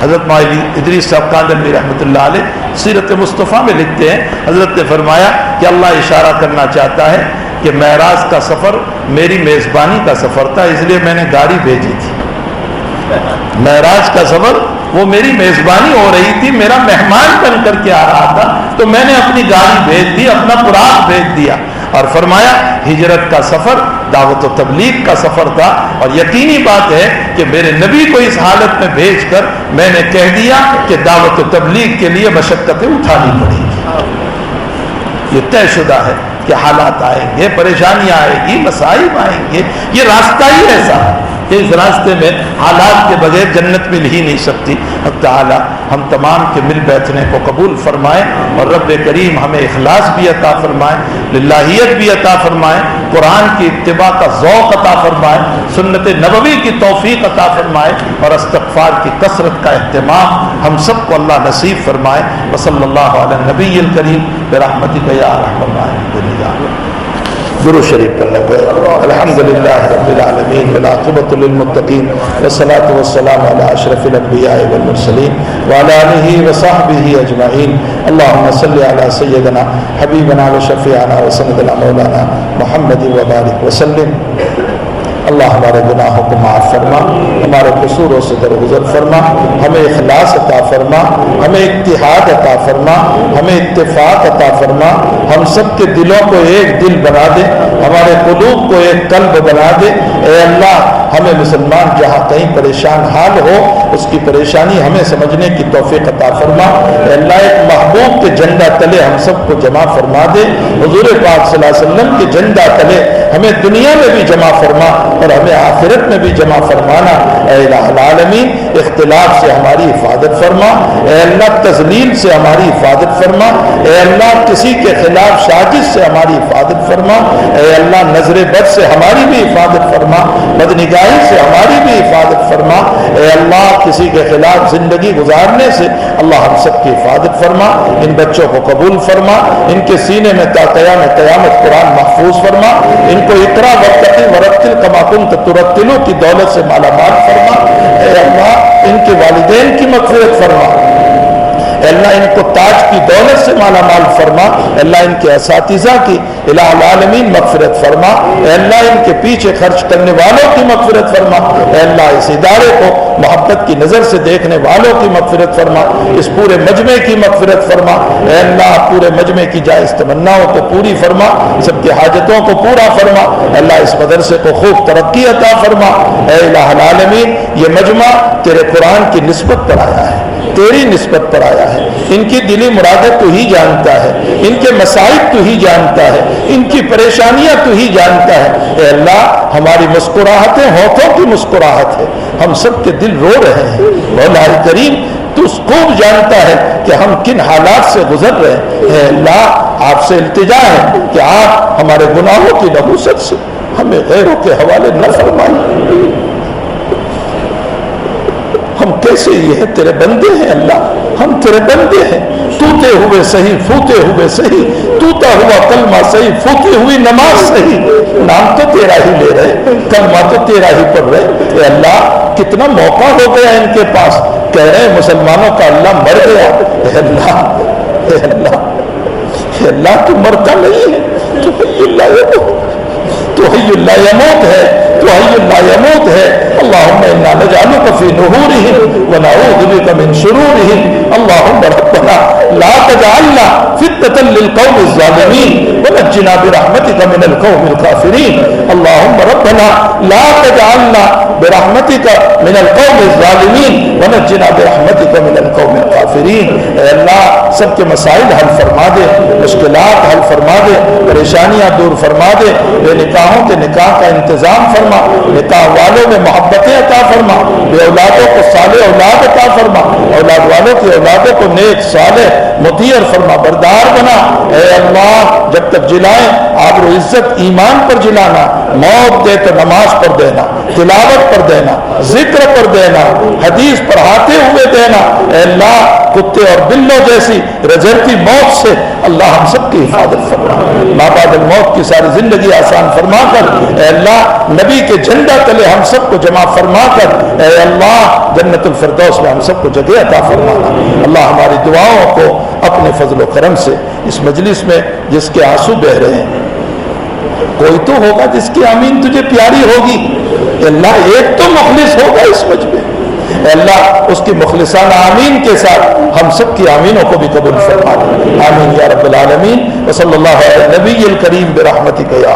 حضرت مولانا ادریس صاحب کاندھلوی رحمۃ اللہ علیہ سیرت مصطفیٰ میں لکھتے ہیں، حضرت نے فرمایا کہ اللہ اشارہ کرنا چاہتا ہے کہ معراج کا سفر میری میزبانی کا سفر تھا، اس لیے میں نے گاڑی بھیجی تھی۔ معراج کا سفر وہ میری میزبانی ہو رہی تھی، میرا مہمان بن کر کے آ رہا تھا، تو میں نے اپنی گاڑی بھیج دی، اپنا براق بھیج دیا۔ اور فرمایا ہجرت کا سفر دعوت و تبلیغ کا سفر تھا، اور یقینی بات ہے کہ میرے نبی کو اس حالت میں بھیج کر میں نے کہہ دیا کہ دعوت و تبلیغ کے لیے مشقتیں اٹھانی پڑیں گی۔ یہ طے شدہ ہے کہ حالات آئیں گے، پریشانیاں آئیں گی، مصائب آئیں گے، یہ راستہ ہی ایسا ہے کہ اس راستے میں حالات کے بغیر جنت مل ہی نہیں سکتی۔ حق تعالی ہم تمام کے مل بیٹھنے کو قبول فرمائے، اور رب کریم ہمیں اخلاص بھی عطا فرمائے، للہیت بھی عطا فرمائے، قرآن کی اتباع کا ذوق عطا فرمائے، سنت نبوی کی توفیق عطا فرمائے، اور استغفار کی کثرت کا اہتمام ہم سب کو اللہ نصیب فرمائے۔ وصلی اللہ علی النبی الکریم برحمتک یا ارحم الراحمین۔ درود شریف پڑھنے پہ الحمدللہ رب العالمین والعاقبۃ للمتقین والصلاۃ والسلام علی اشرف الانبیاء والمرسلین وعلی آلہ وصحبہ اجمعین۔ اللہم صلی علی سیدنا حبیبنا وشفیعنا وسندنا مولانا محمد وبارک وسلم۔ اللہ ہمارے گناہوں کو معاف فرما، ہمارے قصوروں سے درگزر فرما، ہمیں اخلاص عطا فرما، ہمیں اتحاد عطا فرما، ہمیں اتفاق عطا فرما، ہم سب کے دلوں کو ایک دل بنا دے، ہمارے قلوب کو ایک قلب بنا دے۔ اے اللہ ہمیں مسلمان جہاں کہیں پریشان حال ہو اس کی پریشانی ہمیں سمجھنے کی توفیق عطا فرما۔ اے اللہ ایک محبوب کے جھنڈا تلے ہم سب کو جمع فرما دے، حضور پاک صلی اللہ علیہ وسلم کے جھنڈا تلے ہمیں دنیا میں بھی جمع فرما اور ہمیں آخرت میں بھی جمع فرمانا۔ اے الہ العالمین اختلاف سے ہماری حفاظت فرما، اے اللہ تذلیل سے ہماری حفاظت فرما، اے اللہ کسی کے خلاف سازش سے ہماری حفاظت فرما، اے اللہ نظر بد سے ہماری بھی حفاظت فرما، بدنگاہی سے ہماری بھی حفاظت فرما، اے اللہ کسی کے خلاف زندگی گزارنے سے اللہ ہم سب کی حفاظت فرما۔ ان بچوں کو قبول فرما، ان کے سینے میں تا قیامت قرآن محفوظ فرما، ان کو اقرا وارتقی ورتل کما کنت ترتل کی دولت سے مالا مال فرما۔ اے اللہ ان کے والدین کی مغفرت فرما، اے اللہ ان کو تاج کی دولت سے مالا مال فرما، اے اللہ ان کے اساتذہ کی الہ العالمین مغفرت فرما، اے اللہ ان کے پیچھے خرچ کرنے والوں کی مغفرت فرما، اے اللہ اس ادارے کو محبت کی نظر سے دیکھنے والوں کی مغفرت فرما، اس پورے مجمع کی مغفرت فرما، اے اللہ پورے مجمع کی جائز تمناؤں کو پوری فرما، سب کی حاجتوں کو پورا فرما، اے اللہ اس مدرسے کو خوب ترقی عطا فرما۔ اے الہ العالمین یہ مجمع تیرے قرآن کی نسبت پر آیا ہے، تیری نسبت پر آیا ہے، ان کی دلی مرادیں تو ہی جانتا ہے، ان کے مصائب تو ہی جانتا ہے، ان کی پریشانیاں تو ہی جانتا ہے۔ اے اللہ ہماری مسکراہٹیں ہونٹوں کی مسکراہٹ ہے، ہم سب کے دل رو رہے ہیں۔ مولا کریم تو خوب جانتا ہے کہ ہم کن حالات سے گزر رہے ہیں۔ اے اللہ آپ سے التجا ہے کہ آپ ہمارے گناہوں کی نحوست سے ہمیں غیروں کے حوالے نہ فرمائیں۔ ہم کیسے یہ ہے تیرے بندے ہیں اللہ، ہم تیرے بندے ہیں، توتے ہوئے صحیح پھوتے ہوئے صحیح، توتا ہوا کلمہ صحیح پھوتی ہوئی نماز صحیح، نام تو تیرا ہی لے رہے، کلمہ تو تیرا ہی پڑھ رہے۔ اے اللہ کتنا موقع ہو گیا ان کے پاس، کہہ رہے ہیں مسلمانوں کا اللہ مر گیا۔ اے اللہ اے اللہ اے اللہ تو مرتا نہیں ہے، تو حی لا یموت، تو حی لا یموت ہے، تو حی لا یموت ہے۔ اللہم انا نجعلک فی نحورہم ونعوذ بک من شرورہم۔ اللہم ربنا لا تجعلنا فتنة للقوم الظالمین ونجنا برحمتک من القوم الکافرین۔ اللہم ربنا لا تجعلنا برحمتک من القوم الظالمین ونجنا برحمتک من القوم الکافرین۔ اے اللہ سب کے مسائل حل فرما دے، مشکلات حل فرما دے، پریشانیاں دور فرما دے، بے نکاحوں کے نکاح کا انتظام فرما، نکاح والوں میں محبتیں عطا فرما، بے اولادوں کو صالح اولاد عطا فرما، اولاد والوں کی اولادوں کو نیک صالح مطیع فرما بردار بنا۔ اے اللہ جب تک جلائیں آبر و عزت ایمان پر جلانا، موت دے تو نماز پر دینا، تلاوت پر دینا، ذکر پر دینا، حدیث پڑھاتے ہوئے دینا۔ اے اللہ کتے اور بلوں جیسی رجھتی موت سے اللہ ہم سب کی حفاظت فرما، ما بعد الموت کی ساری زندگی آسان فرما کر، اے اللہ نبی کے جھنڈا تلے ہم سب کو جمع فرما کر، اے اللہ جنت الفردوس میں ہم سب کو جگہ عطا فرمانا۔ اللہ ہماری دعاؤں کو اپنے فضل و کرم سے اس مجلس میں جس کے آنسو بہ رہے ہیں، کوئی تو ہوگا جس کی آمین تجھے پیاری ہوگی، اے اللہ ایک تو مخلص ہوگا اس مجمع، اے اللہ اس کی مخلصانہ آمین کے ساتھ ہم سب کی آمینوں کو بھی قبول فرما دے۔ آمین یا رب العالمین۔ وصلی اللہ علی النبی الکریم برحمتک یا